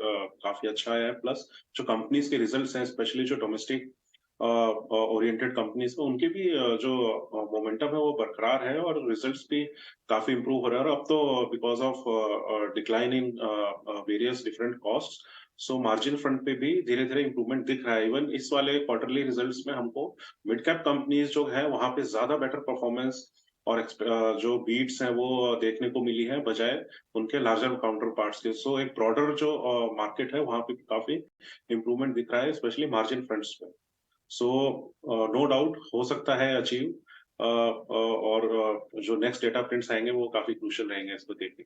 काफी अच्छा है। प्लस जो कंपनीज के रिजल्ट्स हैं, स्पेशली जो डोमेस्टिक ओरिएंटेड कंपनीज में, उनके भी जो मोमेंटम है वो बरकरार है और रिजल्ट्स भी काफी इंप्रूव हो रहा है। और अब तो because of decline in various different cost, so margin front पे भी धीरे धीरे इंप्रूवमेंट दिख रहा है। इवन इस वाले क्वार्टरली रिजल्ट्स में हमको मिड कैप कंपनीज जो है वहां पे ज्यादा बेटर परफॉर्मेंस और जो बीट्स हैं वो देखने को मिली है बजाय उनके लार्जर काउंटर पार्ट्स के। सो एक ब्रॉडर जो मार्केट है वहां पे काफी इंप्रूवमेंट दिख रहा है, स्पेशली मार्जिन फ्रंट्स पे। सो नो डाउट हो सकता है अचीव, और जो नेक्स्ट डेटा प्रिंट्स आएंगे वो काफी क्रूशियल रहेंगे इसको देखने।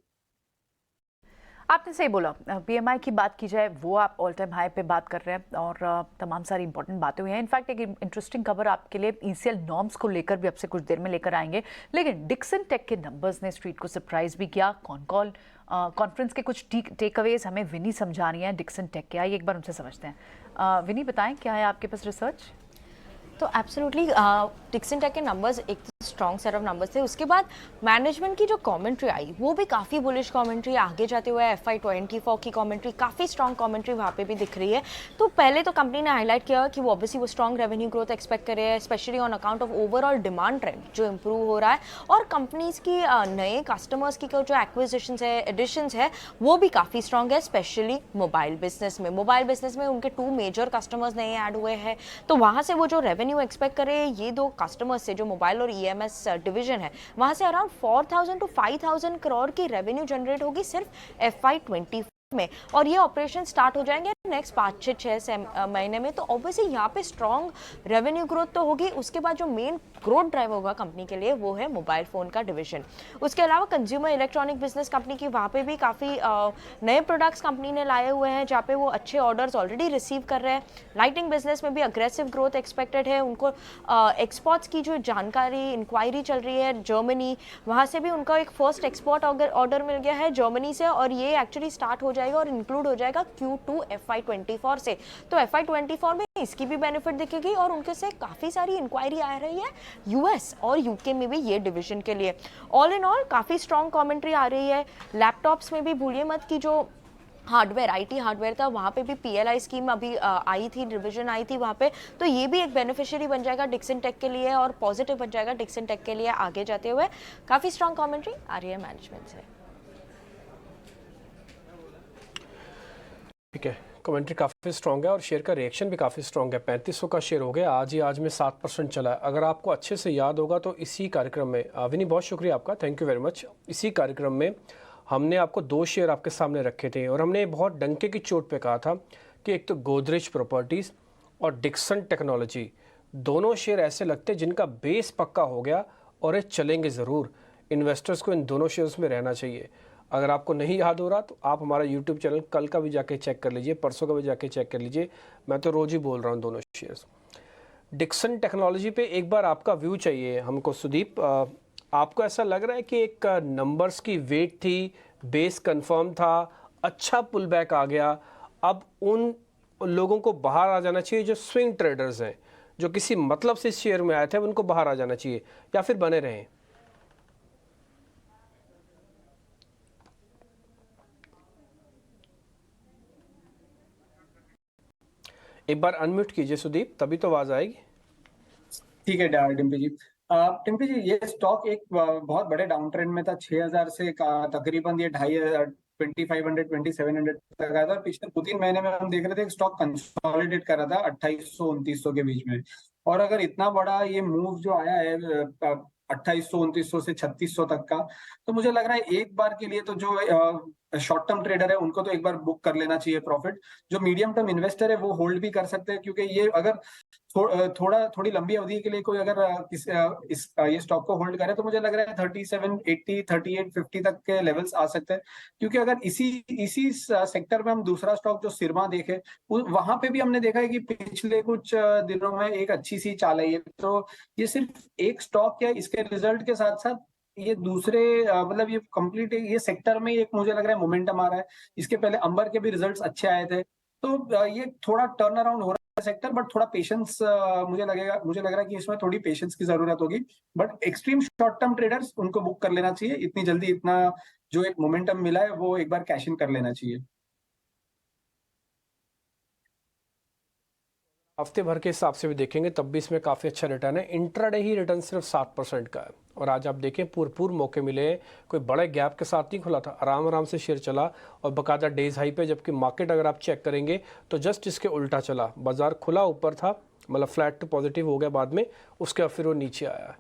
आपने सही बोला, पीएमआई की बात की जाए वो आप ऑल टाइम हाई पे बात कर रहे हैं और तमाम सारी इंपॉर्टेंट बातें हुई हैं। इनफैक्ट एक इंटरेस्टिंग खबर आपके लिए ईसीएल नॉर्म्स को लेकर भी आपसे कुछ देर में लेकर आएंगे। लेकिन डिक्सन टेक के नंबर्स ने स्ट्रीट को सरप्राइज भी किया। कॉल कॉन्फ्रेंस के कुछ टेक अवेज हमें विनी समझा रही हैं डिक्सन टेक के। आइए एक बार उनसे समझते हैं। विनी, बताएं क्या है आपके पास रिसर्च? तो एब्सोल्युटली डिक्सन टेक के नंबर्स एक स्ट्रॉन्ग सेट ऑफ नंबर्स थे। उसके बाद मैनेजमेंट की जो कमेंट्री आई वो भी काफ़ी बुलिश कमेंट्री, आगे जाते हुए FY24 की कमेंट्री, काफ़ी स्ट्रॉन्ग कमेंट्री वहाँ पे भी दिख रही है। तो पहले तो कंपनी ने हाईलाइट किया कि वो ऑब्वियसली वो स्ट्रॉन्ग रेवेन्यू ग्रोथ एक्सपेक्ट करे है, specially on account of overall demand trend जो इंप्रूव हो रहा है, और कंपनीज की नए कस्टमर्स की जो एक्विजिशन है, एडिशंस है, वो भी काफ़ी स्ट्रॉन्ग है, स्पेशली मोबाइल बिजनेस में। मोबाइल बिजनेस में उनके 2 मेजर कस्टमर्स नए ऐड हुए हैं, तो वहाँ से वो जो रेवेन्यू एक्सपेक्ट करे ये 2 कस्टमर्स से, जो मोबाइल और EMS डिवीजन है, वहाँ से अराउंड 4,000 to 5,000 करोड़ की रेवेन्यू जनरेट होगी सिर्फ FY24 में, और ये ऑपरेशन स्टार्ट हो जाएंगे नेक्स्ट 5 से 6 महीने में। तो ऑब्वियसली यहाँ पे स्ट्रॉन्ग रेवेन्यू ग्रोथ तो होगी। उसके बाद जो मेन ग्रोथ ड्राइव होगा कंपनी के लिए वो है मोबाइल फ़ोन का डिवीजन। उसके अलावा कंज्यूमर इलेक्ट्रॉनिक बिजनेस कंपनी की वहाँ पे भी काफ़ी नए प्रोडक्ट्स कंपनी ने लाए हुए हैं जहाँ पे वो अच्छे ऑर्डर्स ऑलरेडी रिसीव कर रहे हैं। लाइटिंग बिजनेस में भी अग्रेसिव ग्रोथ एक्सपेक्टेड है। उनको एक्सपोर्ट्स की जो जानकारी, इंक्वायरी चल रही है जर्मनी, वहाँ से भी उनका एक फर्स्ट एक्सपोर्ट ऑर्डर मिल गया है जर्मनी से, और ये एक्चुअली स्टार्ट हो जाएगा और इंक्लूड हो जाएगा Q2 FY24 से। तो FY24 में इसकी भी बेनिफिट दिखेगी, और उनके से काफ़ी सारी इंक्वायरी आ रही है US और UK में भी ये डिवीजन के लिए। ऑल इन ऑल काफ़ी स्ट्रॉन्ग कमेंट्री आ रही है। लैपटॉप्स में भी भूलिए मत कि जो हार्डवेयर, IT हार्डवेयर था, वहाँ पे भी PLI स्कीम अभी आई थी, रिविजन आई थी वहाँ पे, तो ये भी एक बेनिफिशियरी बन जाएगा डिक्सन टेक के लिए और पॉजिटिव बन जाएगा डिक्सन टेक के लिए आगे जाते हुए। काफ़ी स्ट्रॉन्ग कमेंट्री आ रही है मैनेजमेंट से। ठीक है, कमेंट्री काफ़ी स्ट्रॉन्ग है और शेयर का रिएक्शन भी काफ़ी स्ट्रॉन्ग है। 3500 का शेयर हो गया आज में 7% चला है। अगर आपको अच्छे से याद होगा तो इसी कार्यक्रम में, विनी बहुत शुक्रिया आपका, थैंक यू वेरी मच। इसी कार्यक्रम में हमने आपको 2 शेयर आपके सामने रखे थे और हमने बहुत डंके की चोट पे कहा था कि एक तो गोदरेज प्रॉपर्टीज़ और डिक्सन टेक्नोलॉजी, दोनों शेयर ऐसे लगते हैं जिनका बेस पक्का हो गया और ये चलेंगे ज़रूर। इन्वेस्टर्स को इन दोनों शेयर्स में रहना चाहिए। अगर आपको नहीं याद हो रहा तो आप हमारा YouTube चैनल कल का भी जाके चेक कर लीजिए, परसों का भी जाके चेक कर लीजिए। मैं तो रोज़ ही बोल रहा हूँ दोनों शेयर्स। डिक्सन टेक्नोलॉजी पे एक बार आपका व्यू चाहिए हमको सुदीप। आपको ऐसा लग रहा है कि एक नंबर्स की वेट थी, बेस कंफर्म था, अच्छा पुल बैक आ गया, अब उन लोगों को बाहर आ जाना चाहिए जो स्विंग ट्रेडर्स हैं, जो किसी मतलब से इस शेयर में आए थे, उनको बाहर आ जाना चाहिए या फिर बने रहें? एक बार अनम्यूट कीजिए सुदीप, तभी तो आवाज आएगी। ठीक है डिम्पी जी। डिम्पी जी, ये स्टॉक एक बहुत बड़े डाउन ट्रेंड में था। 6000 से तकरीबन ये 2500 2700 तक आया था। पिछले 2-3 महीने में हम देख रहे थे कि स्टॉक कंसोलिडेट कर रहा था 2800-2900 के बीच में, और अगर इतना बड़ा ये मूव जो आया है 2800-2900 से 3600 तक का, तो मुझे लग रहा है एक बार के लिए तो जो शॉर्ट टर्म ट्रेडर है उनको तो एक बार बुक कर लेना चाहिए प्रॉफिट। जो मीडियम टर्म इन्वेस्टर है वो होल्ड भी कर सकते हैं, क्योंकि ये अगर थोड़ी लंबी अवधि के लिए कोई अगर ये स्टॉक को होल्ड करे तो मुझे लग रहा है 3780 3850 तक के लेवल्स आ सकते हैं। क्योंकि अगर इसी सेक्टर में हम दूसरा स्टॉक जो सिरमा देखे, वहां पे भी हमने देखा है कि पिछले कुछ दिनों में एक अच्छी सी चाल आई है। तो ये सिर्फ एक स्टॉक है, इसके रिजल्ट के साथ साथ ये दूसरे मतलब ये कंप्लीट ये सेक्टर में एक मुझे लग रहा है मोमेंटम आ रहा है। इसके पहले अंबर के भी रिजल्ट्स अच्छे आए थे, तो ये थोड़ा टर्न अराउंड हो रहा है सेक्टर, बट थोड़ा पेशेंस मुझे लग रहा है कि इसमें थोड़ी पेशेंस की जरूरत होगी। But extreme short term traders उनको बुक कर लेना चाहिए। इतनी जल्दी इतना जो एक मोमेंटम मिला है वो एक बार कैश इन कर लेना चाहिए। हफ्ते भर के हिसाब से भी देखेंगे तब भी इसमें काफ़ी अच्छा रिटर्न है। इंट्राडे ही रिटर्न सिर्फ 7% का है और आज आप देखें पूर्ण मौके मिले, कोई बड़े गैप के साथ नहीं खुला था, आराम से शेयर चला और बकायदा डेज हाई पे। जबकि मार्केट अगर आप चेक करेंगे तो जस्ट इसके उल्टा चला, बाजार खुला ऊपर था, मतलब फ्लैट टू पॉजिटिव हो गया बाद में, उसके बाद फिर वो नीचे आया।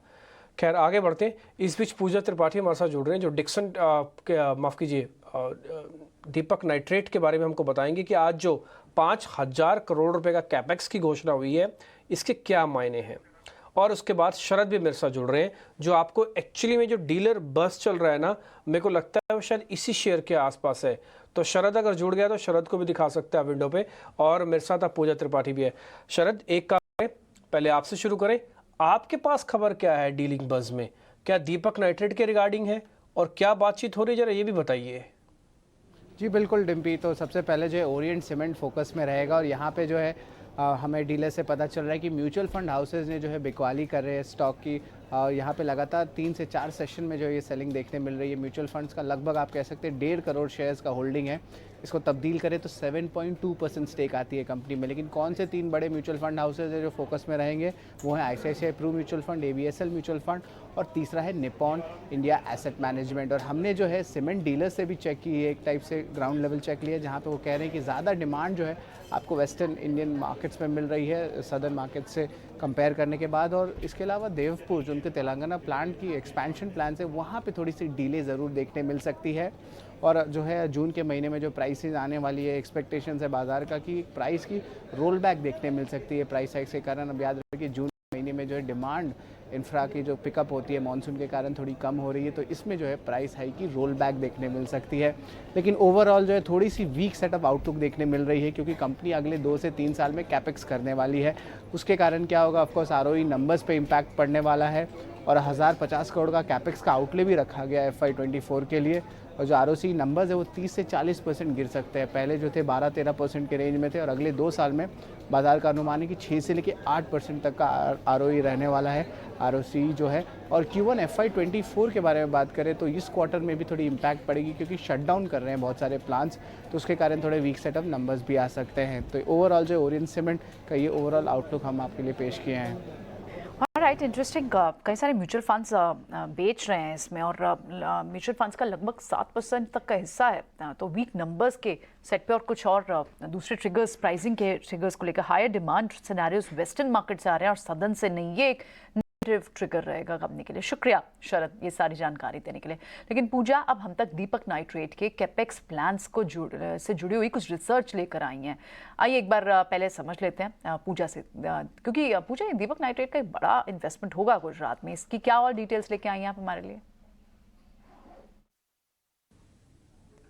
खैर आगे बढ़ते हैं। इस बीच पूजा त्रिपाठी हमारे साथ जुड़ रहे हैं जो डिक्सन माफ़ कीजिए दीपक नाइट्रेट के बारे में हमको बताएंगे कि आज जो 5000 करोड़ रुपए का कैपेक्स की घोषणा हुई है इसके क्या मायने हैं। और उसके बाद शरद भी मेरे साथ जुड़ रहे हैं जो आपको एक्चुअली में जो डीलर बस चल रहा है ना, मेरे को लगता है वो शायद इसी शेयर के आसपास है। तो शरद अगर जुड़ गया तो शरद को भी दिखा सकते हैं विंडो पे, और मेरे साथ आप पूजा त्रिपाठी भी है। शरद एक काम करें, पहले आपसे शुरू करें, आपके पास खबर क्या है डीलिंग बज में? क्या दीपक नाइट्रेट के रिगार्डिंग है और क्या बातचीत हो रही है, जरा ये भी बताइए। जी बिल्कुल डिम्पी, तो सबसे पहले जो है ओरिएंट सीमेंट फोकस में रहेगा और यहाँ पे जो है हमें डीलर से पता चल रहा है कि म्यूचुअल फंड हाउसेज ने जो है बिकवाली कर रहे हैं स्टॉक की। यहाँ पे लगातार 3 से 4 सेशन में जो ये सेलिंग देखने मिल रही है। म्यूचुअल फंड्स का लगभग आप कह सकते हैं 1.5 करोड़ शेयर्स का होल्डिंग है। इसको तब्दील करें तो 7.2% स्टेक आती है कंपनी में। लेकिन कौन से 3 बड़े म्यूचुअल फंड हाउसेज है जो फोकस में रहेंगे, वो है ICICI Pru mutual fund, ABSL mutual fund और तीसरा है निपॉन इंडिया एसेट मैनेजमेंट। और हमने जो है सीमेंट डीलर से भी चेक की है, एक टाइप से ग्राउंड लेवल चेक लिया, जहाँ पे वो कह रहे हैं कि ज़्यादा डिमांड जो है आपको वेस्टर्न इंडियन मार्केट्स में मिल रही है सदर्न मार्केट से कंपेयर करने के बाद। और इसके अलावा देवपुर जो उनके तेलंगाना प्लांट की एक्सपेंशन प्लान है, वहाँ पे थोड़ी सी डिले ज़रूर देखने मिल सकती है। और जो है जून के महीने में जो प्राइसेस आने वाली है, एक्सपेक्टेशंस है बाज़ार का कि प्राइस की रोल बैक देखने मिल सकती है प्राइस हाइक के कारण। अब याद रखिए जून महीने में जो है डिमांड इंफ्रा की जो पिकअप होती है मानसून के कारण थोड़ी कम हो रही है, तो इसमें जो है प्राइस हाई की रोल बैक देखने मिल सकती है। लेकिन ओवरऑल जो है थोड़ी सी वीक सेटअप आउटलुक देखने मिल रही है, क्योंकि कंपनी अगले 2 से 3 साल में कैपेक्स करने वाली है। उसके कारण क्या होगा, ऑफकोर्स ROE नंबर्स पे इम्पैक्ट पड़ने वाला है। और 1050 करोड़ का कैपेक्स का आउटले भी रखा गया है FY24 के लिए। और जो ROC नंबर्स है वो 30 से 40% गिर सकते हैं। पहले जो थे 12-13% के रेंज में थे, और अगले 2 साल में बाजार का अनुमान है कि 6 से लेकर 8% तक का ROE रहने वाला है, ROC जो है। और Q1 FY24 के बारे में बात करें तो इस क्वार्टर में भी थोड़ी इम्पैक्ट पड़ेगी, क्योंकि शटडाउन कर रहे हैं बहुत सारे प्लांट्स, तो उसके कारण थोड़े वीक सेटअप नंबर्स भी आ सकते हैं। तो ओवरऑल जो ओरिएंट सीमेंट का ये ओवरऑल आउटलुक हम आपके लिए पेश किए हैं। Right, interesting. कई सारे म्यूचुअल फंड्स बेच रहे हैं इसमें, और म्यूचुअल फंड्स का लगभग 7% तक का हिस्सा है। तो वीक नंबर्स के सेट पे और कुछ और दूसरे ट्रिगर्स, प्राइसिंग के ट्रिगर्स को लेकर higher demand scenarios western market से आ रहे हैं और सदन से नहीं, ये एक ट्रिगर रहेगा कंपनी के लिए। शुक्रिया शरद ये सारी जानकारी देने के लिए। लेकिन पूजा, अब हम तक दीपक नाइट्रेट के कैपेक्स प्लान्स को से जुड़ी हुई कुछ रिसर्च लेकर आई हैं। आइए एक बार पहले समझ लेते हैं पूजा से, क्योंकि पूजा ये दीपक नाइट्रेट का एक बड़ा इन्वेस्टमेंट होगा गुजरात में, इसकी क्या और डिटेल्स लेके आई हैं आप हमारे लिए?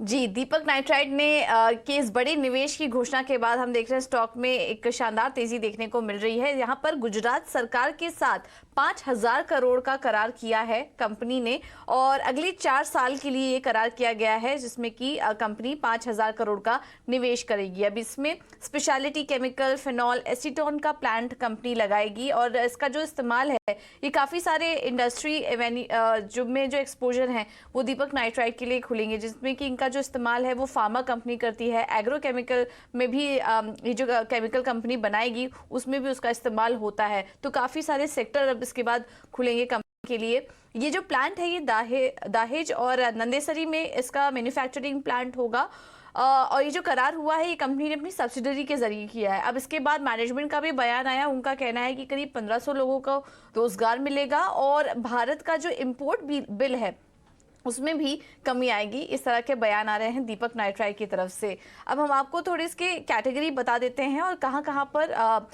जी, दीपक नाइट्राइट ने के इस बड़े निवेश की घोषणा के बाद हम देख रहे हैं स्टॉक में एक शानदार तेजी देखने को मिल रही है। यहाँ पर गुजरात सरकार के साथ 5000 करोड़ का करार किया है कंपनी ने, और अगले 4 साल के लिए ये करार किया गया है, जिसमें कि कंपनी 5000 करोड़ का निवेश करेगी। अब इसमें स्पेशलिटी केमिकल, फिनॉल, एसीटोन का प्लांट कंपनी लगाएगी, और इसका जो इस्तेमाल है ये काफ़ी सारे इंडस्ट्री जो में जो एक्सपोजर हैं वो दीपक नाइट्राइट के लिए खुलेंगे, जिसमें कि इनका जो इस्तेमाल है वो फार्मा कंपनी करती है, एग्रोकेमिकल में भी ये जो केमिकल कंपनी बनाएगी उसमें भी उसका इस्तेमाल होता है। तो काफ़ी सारे सेक्टर अब इसके बाद खुलेंगे कंपनी के लिए। ये जो प्लांट है ये दाहेज और नंदेसरी में इसका मैन्युफैक्चरिंग प्लांट होगा, और ये जो करार हुआ है ये कंपनी ने अपनी सब्सिडरी के जरिए किया है। अब इसके बाद मैनेजमेंट का भी बयान आया, उनका कहना है कि करीब 1500 लोगों को रोजगार मिलेगा, और भारत का जो इम्पोर्ट बिल है उसमें भी कमी आएगी। इस तरह के बयान आ रहे हैं दीपक नाइट्राइट की तरफ से। अब हम आपको थोड़ी इसके कैटेगरी बता देते हैं और कहां पर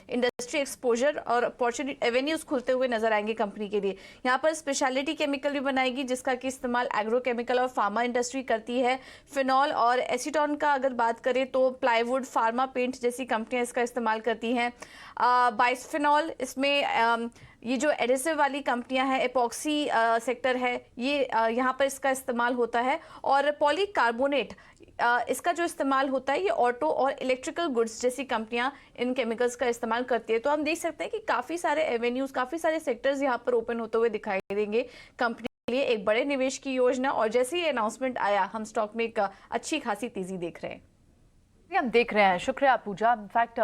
इंडस्ट्री एक्सपोजर और अपॉर्चुनिटी एवेन्यूज खुलते हुए नजर आएंगे कंपनी के लिए। यहाँ पर स्पेशलिटी केमिकल भी बनाएगी, जिसका कि इस्तेमाल एग्रोकेमिकल और फार्मा इंडस्ट्री करती है। फिनॉल और एसीटोन का अगर बात करें तो प्लाईवुड, फार्मा पेंट जैसी कंपनियां इसका इस्तेमाल करती हैं। बाइसफिनॉल, इसमें ये जो एडेसिव वाली कंपनियां हैं, एपॉक्सी सेक्टर है, ये यहाँ पर इसका इस्तेमाल होता है। और पॉलीकार्बोनेट, इसका जो इस्तेमाल होता है ये ऑटो और इलेक्ट्रिकल गुड्स जैसी कंपनियां इन केमिकल्स का इस्तेमाल करती है। तो हम देख सकते हैं कि काफ़ी सारे एवेन्यूज, काफ़ी सारे सेक्टर्स यहाँ पर ओपन होते हुए दिखाई देंगे कंपनी के लिए। एक बड़े निवेश की योजना, और जैसे ही अनाउंसमेंट आया हम स्टॉक में एक अच्छी खासी तेजी देख रहे हैं। हम देख रहे हैं। शुक्रिया पूजा। इनफैक्ट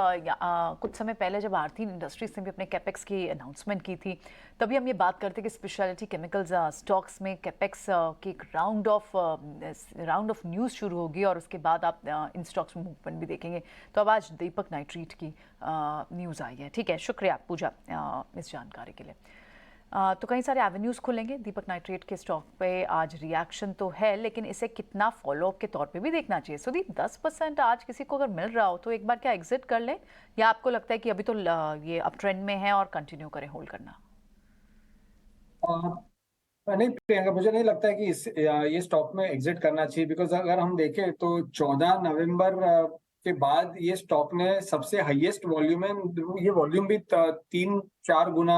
कुछ समय पहले जब आरती इंडस्ट्रीज ने भी अपने कैपेक्स की अनाउंसमेंट की थी, तभी हम ये बात करते कि स्पेशलिटी केमिकल्स स्टॉक्स में कैपेक्स की एक राउंड ऑफ न्यूज़ शुरू होगी, और उसके बाद आप इन स्टॉक्स में मूवमेंट भी देखेंगे। तो अब आज दीपक नाइट्रेट की न्यूज़ आई है। ठीक है, शुक्रिया पूजा इस जानकारी के लिए। तो कई सारे एवेन्यूज़ खुलेंगे दीपक नाइट्रेट के स्टॉक पे। आज रिएक्शन तो है, लेकिन इसे कितना फॉलोअप के तौर पे भी देखना चाहिए। सुदीप, 10% आज किसी को अगर मिल रहा हो तो एक बार क्या एग्जिट कर ले, या आपको लगता है कि अभी तो ये अप ट्रेंड में है और कंटिन्यू करें होल्ड करना? नहीं प्रियंका, मुझे नहीं लगता है कि ये स्टॉक में एग्जिट करना चाहिए, बिकॉज अगर हम देखें तो 14 नवंबर के बाद ये स्टॉक ने सबसे हाईएस्ट वॉल्यूम है, ये वॉल्यूम भी 3-4 गुना,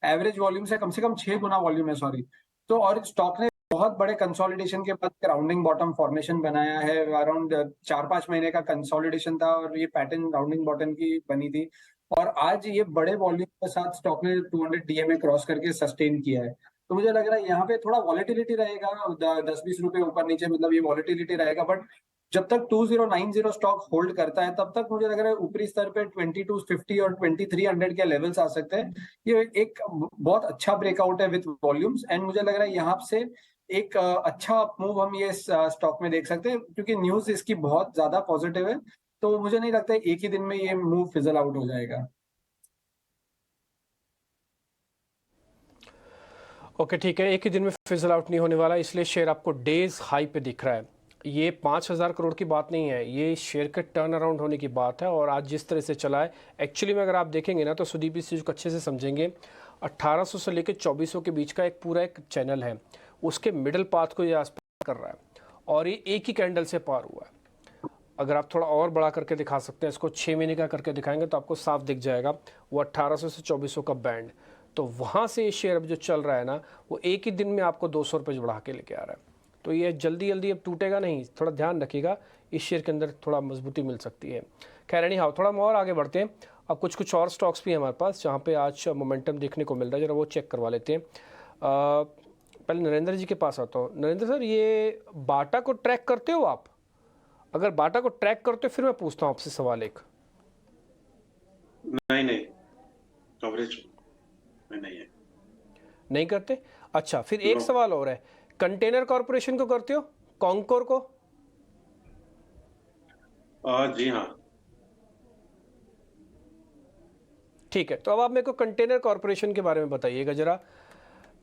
एवरेज वॉल्यूम से कम 6 गुना वॉल्यूम है, सॉरी। तो और स्टॉक ने बहुत बड़े कंसोलिडेशन के बाद राउंडिंग बॉटम फॉर्मेशन बनाया है। अराउंड 4-5 महीने का कंसोलिडेशन था और ये पैटर्न राउंडिंग बॉटम की बनी थी और आज ये बड़े वॉल्यूम के साथ स्टॉक ने 200 डीएमए क्रॉस करके सस्टेन किया है। तो मुझे लग रहा है यहाँ पे थोड़ा वॉलेटिलिटी रहेगा, 10-20 रुपए ऊपर नीचे, मतलब ये वॉलेटिलिटी रहेगा। बट जब तक 2090 स्टॉक होल्ड करता है तब तक मुझे लग रहा है ऊपरी स्तर पे 2250 और 2300 के लेवल्स आ सकते हैं। ये एक बहुत अच्छा ब्रेकआउट है विद वॉल्यूम्स एंड मुझे लग रहा है यहाँ से एक अच्छा मूव हम ये स्टॉक में देख सकते हैं क्योंकि न्यूज इसकी बहुत ज्यादा पॉजिटिव है। तो मुझे नहीं लगता है एक ही दिन में ये मूव फिजल आउट हो जाएगा। ओके ठीक है, एक ही दिन में फिजल आउट नहीं होने वाला, इसलिए शेयर आपको डेज हाई पे दिख रहा है। ये 5000 करोड़ की बात नहीं है, ये शेयर के टर्न अराउंड होने की बात है। और आज जिस तरह से चला है एक्चुअली में अगर आप देखेंगे ना तो सुदीप इस चीज़ को अच्छे से समझेंगे। 1800 से लेकर 2400 के बीच का एक पूरा एक चैनल है, उसके मिडल पाथ को ये आसपास कर रहा है और ये एक ही कैंडल से पार हुआ है। अगर आप थोड़ा और बड़ा करके दिखा सकते हैं, इसको 6 महीने का करके दिखाएंगे तो आपको साफ दिख जाएगा वो 1800 से 2400 का बैंड। तो वहाँ से ये शेयर अब जो चल रहा है ना वो एक ही दिन में आपको 200 रुपये बढ़ा के लेके आ रहा है। तो ये जल्दी जल्दी अब टूटेगा नहीं, थोड़ा ध्यान रखिएगा, इस शेयर के अंदर थोड़ा मजबूती मिल सकती है। खैर एनी हाउ, थोड़ा हम और आगे बढ़ते हैं। अब कुछ और स्टॉक्स भी हैं हमारे पास जहाँ पे आज मोमेंटम देखने को मिल रहा है, जरा वो चेक करवा लेते हैं। पहले नरेंद्र जी के पास आता हूँ। नरेंद्र सर, ये बाटा को ट्रैक करते हो आप? अगर बाटा को ट्रैक करते हो फिर मैं पूछता हूँ आपसे सवाल एक। नहीं, कवरेज में नहीं है। नहीं करते? अच्छा, फिर एक सवाल और है, कंटेनर कॉर्पोरेशन को करते हो, कॉन्कोर को? जी हाँ। ठीक है, तो अब आप मेरे को कंटेनर कॉर्पोरेशन के बारे में बताइएगा जरा,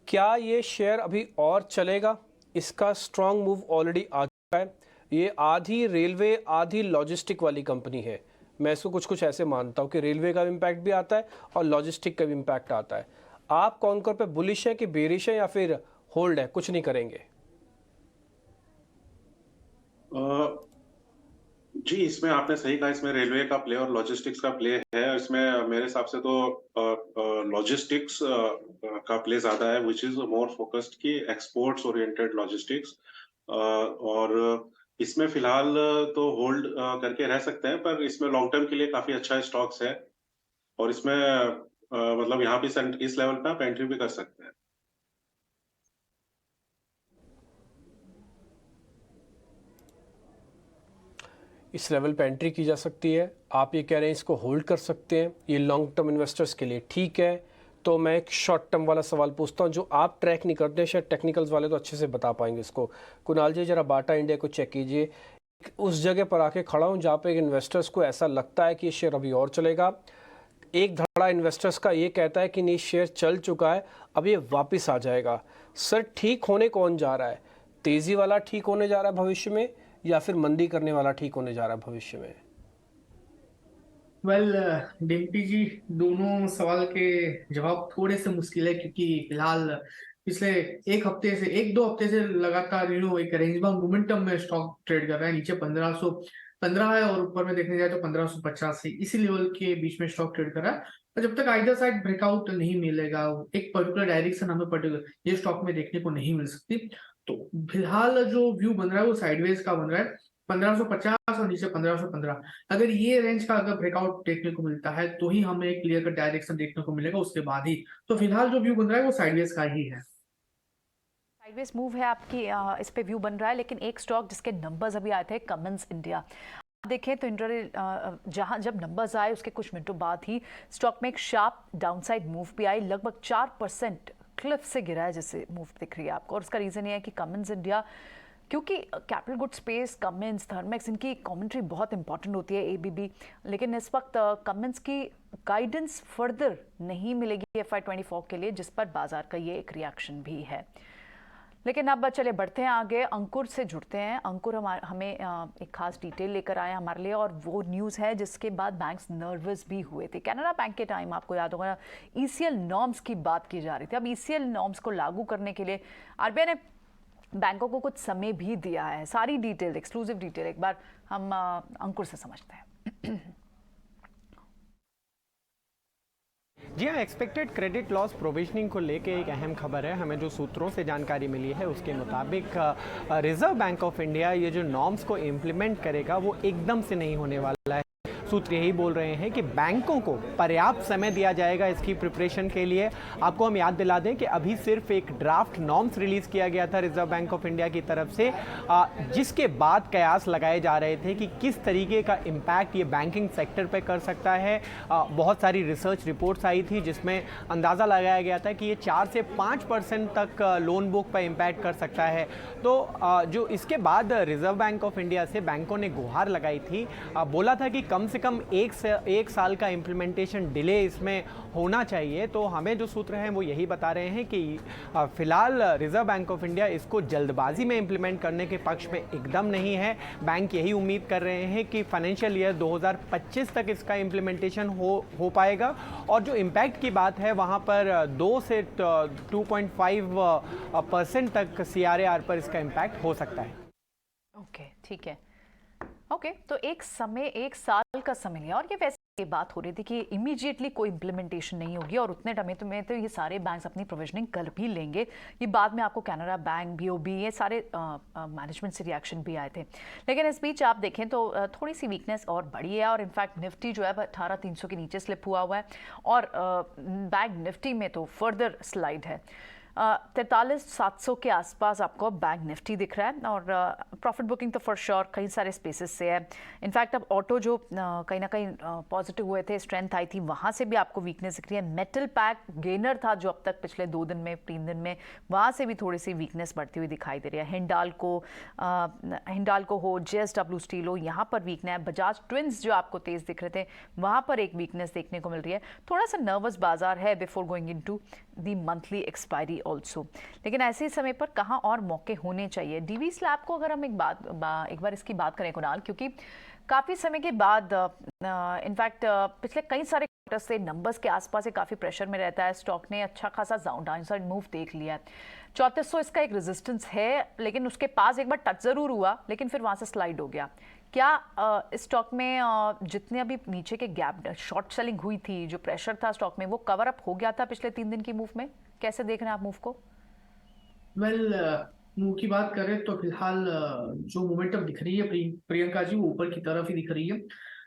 क्या ये शेयर अभी और चलेगा? इसका स्ट्रांग मूव ऑलरेडी आ चुका है। ये आधी रेलवे आधी लॉजिस्टिक वाली कंपनी है। मैं इसको कुछ ऐसे मानता हूँ कि रेलवे का इम्पैक्ट भी आता है और लॉजिस्टिक का भी इम्पैक्ट आता है। आप कॉन्कोर पे बुलिश है कि बेरिश है या फिर होल्ड है, कुछ नहीं करेंगे? जी, इसमें आपने सही कहा, इसमें रेलवे का प्ले और लॉजिस्टिक्स का प्ले है। इसमें मेरे हिसाब से तो लॉजिस्टिक्स का प्ले ज्यादा है, विच इज मोर फोकस्ड की एक्सपोर्ट्स ओरिएंटेड लॉजिस्टिक्स। और इसमें फिलहाल तो होल्ड करके रह सकते हैं, पर इसमें लॉन्ग टर्म के लिए काफी अच्छा स्टॉक्स है और इसमें मतलब यहाँ पे इस लेवल पे आप एंट्री भी कर सकते हैं। इस लेवल पे एंट्री की जा सकती है। आप ये कह रहे हैं इसको होल्ड कर सकते हैं, ये लॉन्ग टर्म इन्वेस्टर्स के लिए ठीक है। तो मैं एक शॉर्ट टर्म वाला सवाल पूछता हूँ, जो आप ट्रैक नहीं करते, शायद टेक्निकल्स वाले तो अच्छे से बता पाएंगे इसको। कुणाल जी जरा बाटा इंडिया को चेक कीजिए। उस जगह पर आके खड़ा हूँ जहाँ पे इन्वेस्टर्स को ऐसा लगता है कि ये शेयर अभी और चलेगा। एक धड़ा इन्वेस्टर्स का ये कहता है कि नहीं, शेयर चल चुका है, अब ये वापस आ जाएगा। सर, ठीक होने कौन जा रहा है? तेजी वाला ठीक होने जा रहा है भविष्य में या फिर मंदी करने वाला ठीक होने जा रहा है भविष्य में? वेल डिम्पी जी, दोनों सवाल के जवाब थोड़े से मुश्किल है क्योंकि फिलहाल पिछले एक दो हफ्ते से लगातार एक रेंज बाउंड मोमेंटम में स्टॉक ट्रेड कर रहा है। नीचे 1515 है और ऊपर में देखने जाए तो 1585, इसी लेवल के बीच में स्टॉक ट्रेड कर रहा है। और जब तक आइदर साइड ब्रेकआउट नहीं मिलेगा, एक पर्टिकुलर डायरेक्शन हमें पर्टिकुलर ये स्टॉक में देखने को नहीं मिल सकती। तो फिलहाल जो व्यू बन रहा है वो साइडवेज का बन रहा है, 1550 और नीचे 1515। अगर ये रेंज का अगर ब्रेकआउट देखने को मिलता है तो ही हमें एक क्लियर कट डायरेक्शन देखने को मिलेगा, उसके बाद ही। तो फिलहाल जो व्यू बन रहा है वो साइडवेज का ही है। साइडवेज मूव है आपकी, इस पे व्यू बन रहा है। लेकिन एक स्टॉक जिसके नंबर्स अभी आए थे, कमिंस इंडिया, देखें तो जहां जब नंबर्स आए उसके कुछ मिनटों बाद ही स्टॉक में एक शार्प डाउनसाइड मूव भी आई, लगभग 4% क्लिफ से गिरा है जैसे मूव दिख रही है आपको। और उसका रीज़न ये है कि कमिंस इंडिया, क्योंकि capital good space, Cummins, Thermax, इनकी कमेंट्री बहुत इंपॉर्टेंट होती है, एबीबी, लेकिन इस वक्त कमिंस की गाइडेंस फर्दर नहीं मिलेगी FY24 के लिए, जिस पर बाजार का ये एक रिएक्शन भी है। लेकिन अब चलिए बढ़ते हैं आगे, अंकुर से जुड़ते हैं। अंकुर हमें एक खास डिटेल लेकर आए हमारे लिए, और वो न्यूज़ है जिसके बाद बैंक्स नर्वस भी हुए थे। कैनरा बैंक के टाइम आपको याद होगा ECL नॉर्म्स की बात की जा रही थी। अब ECL नॉर्म्स को लागू करने के लिए RBI ने बैंकों को कुछ समय भी दिया है। सारी डिटेल, एक्सक्लूसिव डिटेल एक बार हम अंकुर से समझते हैं। जी हाँ, एक्सपेक्टेड क्रेडिट लॉस प्रोविजनिंग को लेके एक अहम खबर है। हमें जो सूत्रों से जानकारी मिली है उसके मुताबिक रिजर्व बैंक ऑफ इंडिया ये जो नॉर्म्स को इम्प्लीमेंट करेगा वो एकदम से नहीं होने वाला है। सूत्र यही बोल रहे हैं कि बैंकों को पर्याप्त समय दिया जाएगा इसकी प्रिपरेशन के लिए। आपको हम याद दिला दें कि अभी सिर्फ एक ड्राफ्ट नॉर्म्स रिलीज़ किया गया था रिजर्व बैंक ऑफ इंडिया की तरफ से, जिसके बाद कयास लगाए जा रहे थे कि किस तरीके का इम्पैक्ट ये बैंकिंग सेक्टर पे कर सकता है। बहुत सारी रिसर्च रिपोर्ट्स आई थी जिसमें अंदाज़ा लगाया गया था कि ये 4 से 5% तक लोन बुक पर इम्पैक्ट कर सकता है। तो जो इसके बाद रिजर्व बैंक ऑफ इंडिया से बैंकों ने गुहार लगाई थी, बोला था कि कम से कम एक साल का इम्प्लीमेंटेशन डिले इसमें होना चाहिए। तो हमें जो सूत्र हैं वो यही बता रहे हैं कि फिलहाल रिजर्व बैंक ऑफ इंडिया इसको जल्दबाजी में इम्प्लीमेंट करने के पक्ष में एकदम नहीं है। बैंक यही उम्मीद कर रहे हैं कि फाइनेंशियल ईयर 2025 तक इसका इम्प्लीमेंटेशन हो पाएगा, और जो इम्पैक्ट की बात है वहाँ पर 2 से 2.5% तक CRAR पर इसका इम्पैक्ट हो सकता है। ओके, ठीक है। ओके, तो एक साल का समय लिया, और ये वैसे ये बात हो रही थी कि इमीडिएटली कोई इम्प्लीमेंटेशन नहीं होगी और उतने टाइम में तो ये सारे बैंक्स अपनी प्रोविजनिंग कर भी लेंगे। ये बाद में आपको कैनरा बैंक, BOB, ये सारे मैनेजमेंट से रिएक्शन भी आए थे। लेकिन इस बीच आप देखें तो थोड़ी सी वीकनेस और बढ़ी है, और इनफैक्ट निफ्टी जो है 18,300 के नीचे स्लिप हुआ है, और बैंक निफ्टी में तो फर्दर स्लाइड है। 43,700 के आसपास आपको बैंक निफ्टी दिख रहा है, और प्रॉफिट बुकिंग तो फॉर श्योर कई सारे स्पेसेस से है। इनफैक्ट अब ऑटो जो कहीं ना कहीं पॉजिटिव हुए थे, स्ट्रेंथ आई थी, वहाँ से भी आपको वीकनेस दिख रही है। मेटल पैक गेनर था जो अब तक पिछले 2 दिन में 3 दिन में, वहाँ से भी थोड़ी सी वीकनेस बढ़ती हुई दिखाई दे रही है। हिंडाल्को हो, JSW स्टील हो, यहाँ पर वीकनेस है। बजाज ट्विंस जो आपको तेज दिख रहे थे, वहाँ पर एक वीकनेस देखने को मिल रही है। थोड़ा सा नर्वस बाजार है before going into the monthly expiry also. लेकिन ऐसे समय पर कहाँ और मौके होने चाहिए? DV स्लैब को अगर हम एक बार इसकी बात करें कुणाल, क्योंकि काफ़ी समय के बाद इनफैक्ट पिछले कई सारे क्वार्टर से नंबर्स के आसपास काफ़ी प्रेशर में रहता है। स्टॉक ने अच्छा खासा डाउनसाइड मूव देख लिया है। 3400 इसका एक रेजिस्टेंस है, लेकिन उसके पास एक बार टच ज़रूर हुआ, लेकिन फिर वहाँ से स्लाइड हो गया। क्या इस स्टॉक में जितने अभी नीचे के गैप शॉर्ट सेलिंग हुई थी, जो प्रेशर था स्टॉक में, वो कवर अप हो गया था पिछले 3 दिन की मूव में? कैसे देख रहे हैं आप मूव को? मूव की बात करें तो फिलहाल जो मोमेंटम दिख रही है प्रियंका जी, वो ऊपर की तरफ ही दिख रही है।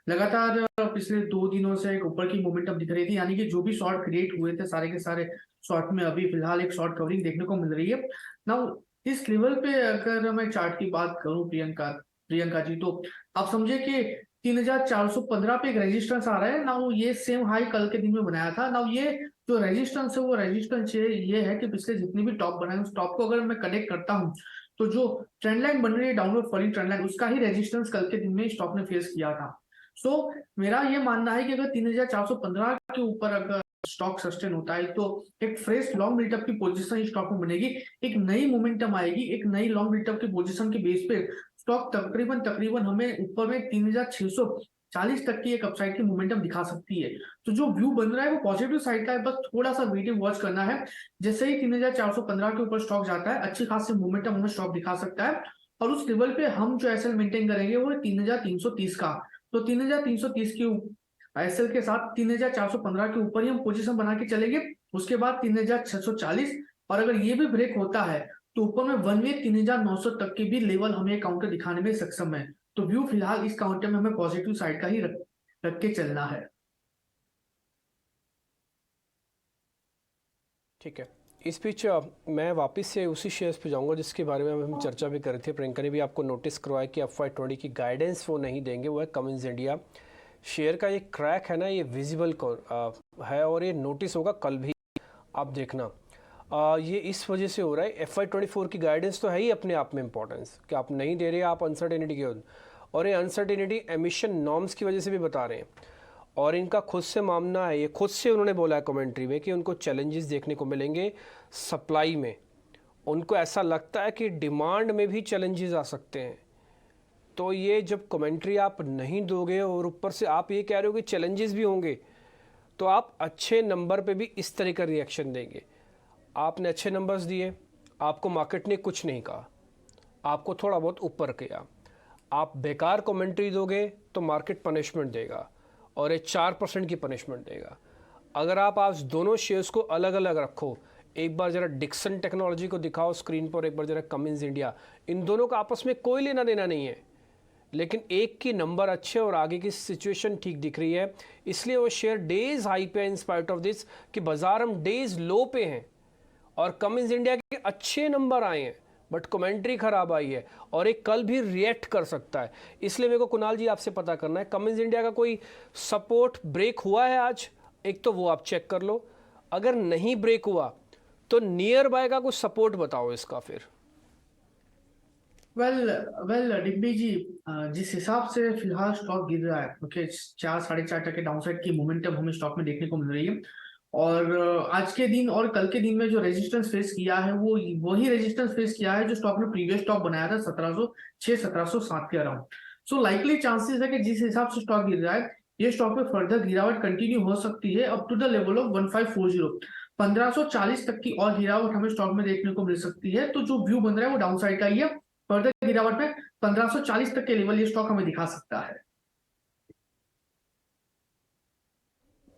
लगातार पिछले 2 दिनों से एक ऊपर की मोमेंटम दिख रही थी, यानी कि जो भी शॉर्ट क्रिएट हुए थे सारे के सारे शॉर्ट में अभी फिलहाल एक शॉर्ट कवरिंग देखने को मिल रही है। नाउ इस लेवल पे अगर मैं चार्ट की बात करूं प्रियंका जी, तो आप समझे कि 3,415 पे एक रेजिस्टेंस आ रहा है ना। ये सेम हाई कल के दिन में बनाया था ना। ये जो रेजिस्टेंस है वो रेजिस्टेंस ये है कि पिछले जितने भी टॉप बनाए उस टॉप को अगर मैं कनेक्ट करता हूं तो जो ट्रेंड लाइन बन रही है डाउनवर्ड फॉलिंग ट्रेंड लाइन, उसका ही रेजिस्टेंस कल के दिन में स्टॉक ने फेस किया था। सो मेरा ये मानना है कि अगर 3,415 के ऊपर अगर स्टॉक सस्टेन होता है तो एक फ्रेश लॉन्ग बिल्टअप की पोजीशन स्टॉक में बनेगी, एक नई मोमेंटम आएगी, एक नई लॉन्ग बिल्टअप की पोजीशन के बेस पे स्टॉक तकरीबन हमें ऊपर में 3,640 तक की एक अपसाइड की मोमेंटम दिखा सकती है। तो जो व्यू बन रहा है वो पॉजिटिव साइड का है, बस थोड़ा सा वेटिंग वॉच करना है। जैसे ही 3,415 के ऊपर स्टॉक जाता है, अच्छी खासी मोमेंटम हमें स्टॉक दिखा सकता है, और उस लेवल पे हम जो एसएल मेंटेन करेंगे वो 3,330 का। तो 3,330 की एसएल के साथ 3,415 के ऊपर ही हम पोजीशन बना के चलेंगे। उसके बाद 3,640, और अगर ये भी ब्रेक होता है तो ऊपर में 1 वे 3,900 तक के भी लेवल हमें काउंटर दिखाने में सक्षम है। तो व्यू फिलहाल इस काउंटर में हमें पॉजिटिव साइड का ही रख के चलना है। ठीक है, इस बीच मैं वापस से उसी शेयर्स पे जाऊंगा जिसके बारे में हम चर्चा भी कर रहे थे। प्रियंका ने भी आपको नोटिस करवाया कि FY20 की गाइडेंस वो नहीं देंगे, वो है कमिंस इंडिया। शेयर का ये क्रैक है ना, ये विजिबल है और ये नोटिस होगा कल भी, आप देखना। ये इस वजह से हो रहा है। FY24 की गाइडेंस तो है ही अपने आप में इम्पोर्टेंस कि आप नहीं दे रहे आप अनसर्टेनिटी के, और ये अनसर्टेनिटी एमिशन नॉर्म्स की वजह से भी बता रहे हैं, और इनका खुद से मामला है, ये खुद से उन्होंने बोला है कमेंट्री में कि उनको चैलेंजेस देखने को मिलेंगे सप्लाई में। उनको ऐसा लगता है कि डिमांड में भी चैलेंजेस आ सकते हैं। तो ये जब कमेंट्री आप नहीं दोगे और ऊपर से आप ये कह रहे हो कि चैलेंजेस भी होंगे, तो आप अच्छे नंबर पे भी इस तरह का रिएक्शन देंगे। आपने अच्छे नंबर्स दिए, आपको मार्केट ने कुछ नहीं कहा, आपको थोड़ा बहुत ऊपर किया। आप बेकार कमेंट्री दोगे तो मार्केट पनिशमेंट देगा, और ये 4% की पनिशमेंट देगा। अगर आप आज दोनों शेयर्स को अलग अलग रखो, एक बार जरा डिक्सन टेक्नोलॉजी को दिखाओ स्क्रीन पर, एक बार जरा कमिंस इंडिया, इन दोनों का आपस में कोई लेना देना नहीं है, लेकिन एक की नंबर अच्छे और आगे की सिचुएशन ठीक दिख रही है, इसलिए वो शेयर डेज हाई पे है इन स्पाइट ऑफ दिस कि बाजार हम डेज लो पे हैं। और कमिंस इंडिया के अच्छे नंबर आए हैं बट कमेंट्री खराब आई है और एक कल भी रिएक्ट कर सकता है। इसलिए मेरे को कुणाल जी आपसे पता करना है कमिंस इंडिया का कोई सपोर्ट ब्रेक हुआ है आज, एक तो वो आप चेक कर लो, अगर नहीं ब्रेक हुआ तो नियर बाय का कुछ सपोर्ट बताओ इसका फिर। वेल डिम्पी जी, जिस हिसाब से फिलहाल स्टॉक गिर रहा है, ओके, 4-4.5% डाउनसाइड की मोमेंटम हमें स्टॉक में देखने को मिल रही है। और आज के दिन और कल के दिन में जो रेजिस्टेंस फेस किया है वो वही रेजिस्टेंस फेस किया है जो स्टॉक ने प्रीवियस स्टॉक बनाया था 1706-1707 के अराउंड। सो लाइकली चांसेस है कि जिस हिसाब से स्टॉक गिर रहा है ये स्टॉक में फर्दर गिरावट कंटिन्यू हो सकती है up to the level of 1540। 1540 तक की और गिरावट हमें स्टॉक में देखने को मिल सकती है। तो जो व्यू बन रहा है वो डाउन साइड का ही है, फर्दर गिरावट में 1540 तक के लेवल ये स्टॉक हमें दिखा सकता है।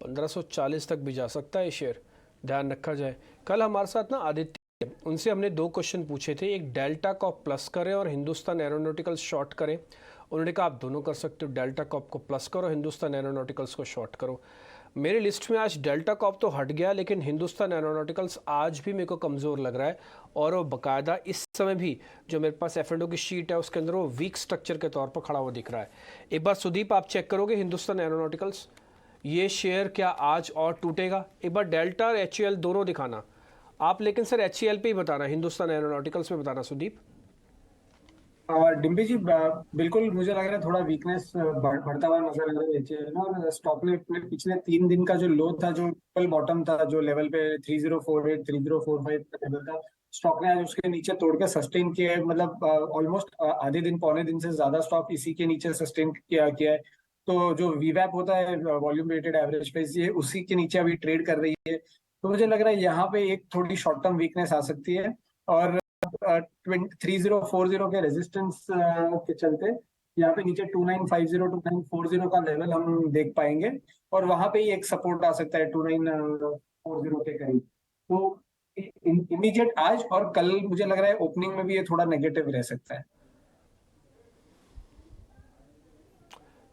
1540 तक भी जा सकता है शेयर, ध्यान रखा जाए। कल हमारे साथ ना आदित्य, उनसे हमने 2 क्वेश्चन पूछे थे, एक डेल्टा कॉप प्लस करें और हिंदुस्तान एरोनॉटिकल्स शॉर्ट करें। उन्होंने कहा आप दोनों कर सकते हो, डेल्टा कॉप को प्लस करो, हिंदुस्तान एरोनॉटिकल्स को शॉर्ट करो। मेरी लिस्ट में आज डेल्टा कॉप तो हट गया, लेकिन हिंदुस्तान एरोनॉटिकल्स आज भी मेरे को कमज़ोर लग रहा है और वो बाकायदा इस समय भी जो मेरे पास F&O की शीट है उसके अंदर वो वीक स्ट्रक्चर के तौर पर खड़ा हुआ दिख रहा है। एक बार सुदीप आप चेक करोगे हिंदुस्तान एरोनॉटिकल्स, ये शेयर क्या आज और टूटेगा? एक बार डेल्टा और HUL दोनों दिखाना आप, लेकिन सर HUL पे ही बताना, हिंदुस्तान एरोनॉटिकल्स पे बताना सुदीप। डिम्पी जी, बिल्कुल मुझे लग रहा है थोड़ा वीकनेस बढ़ता हुआ नजर आ रहा है HUL में। और स्टॉक ने अपने पिछले 3 दिन का जो लो था, जो ट्रिपल बॉटम था, जो लेवल पे 3048 3045 का लेवल था, स्टॉक ने आज उसके नीचे तोड़ के सस्टेन किया है। मतलब ऑलमोस्ट आधे दिन पौने दिन से ज्यादा स्टॉक इसी के नीचे सस्टेन किया है। तो जो VWAP होता है, वॉल्यूम वेटेड एवरेज प्राइस, ये उसी के नीचे अभी ट्रेड कर रही है। तो मुझे लग रहा है यहाँ पे एक थोड़ी शॉर्ट टर्म वीकनेस आ सकती है और 3040 के रेजिस्टेंस के चलते यहाँ पे नीचे 2950 2940 का लेवल हम देख पाएंगे और वहां पे ही एक सपोर्ट आ सकता है 2940 के करीब। तो इमीडिएट आज और कल मुझे लग रहा है ओपनिंग में भी ये थोड़ा नेगेटिव रह सकता है।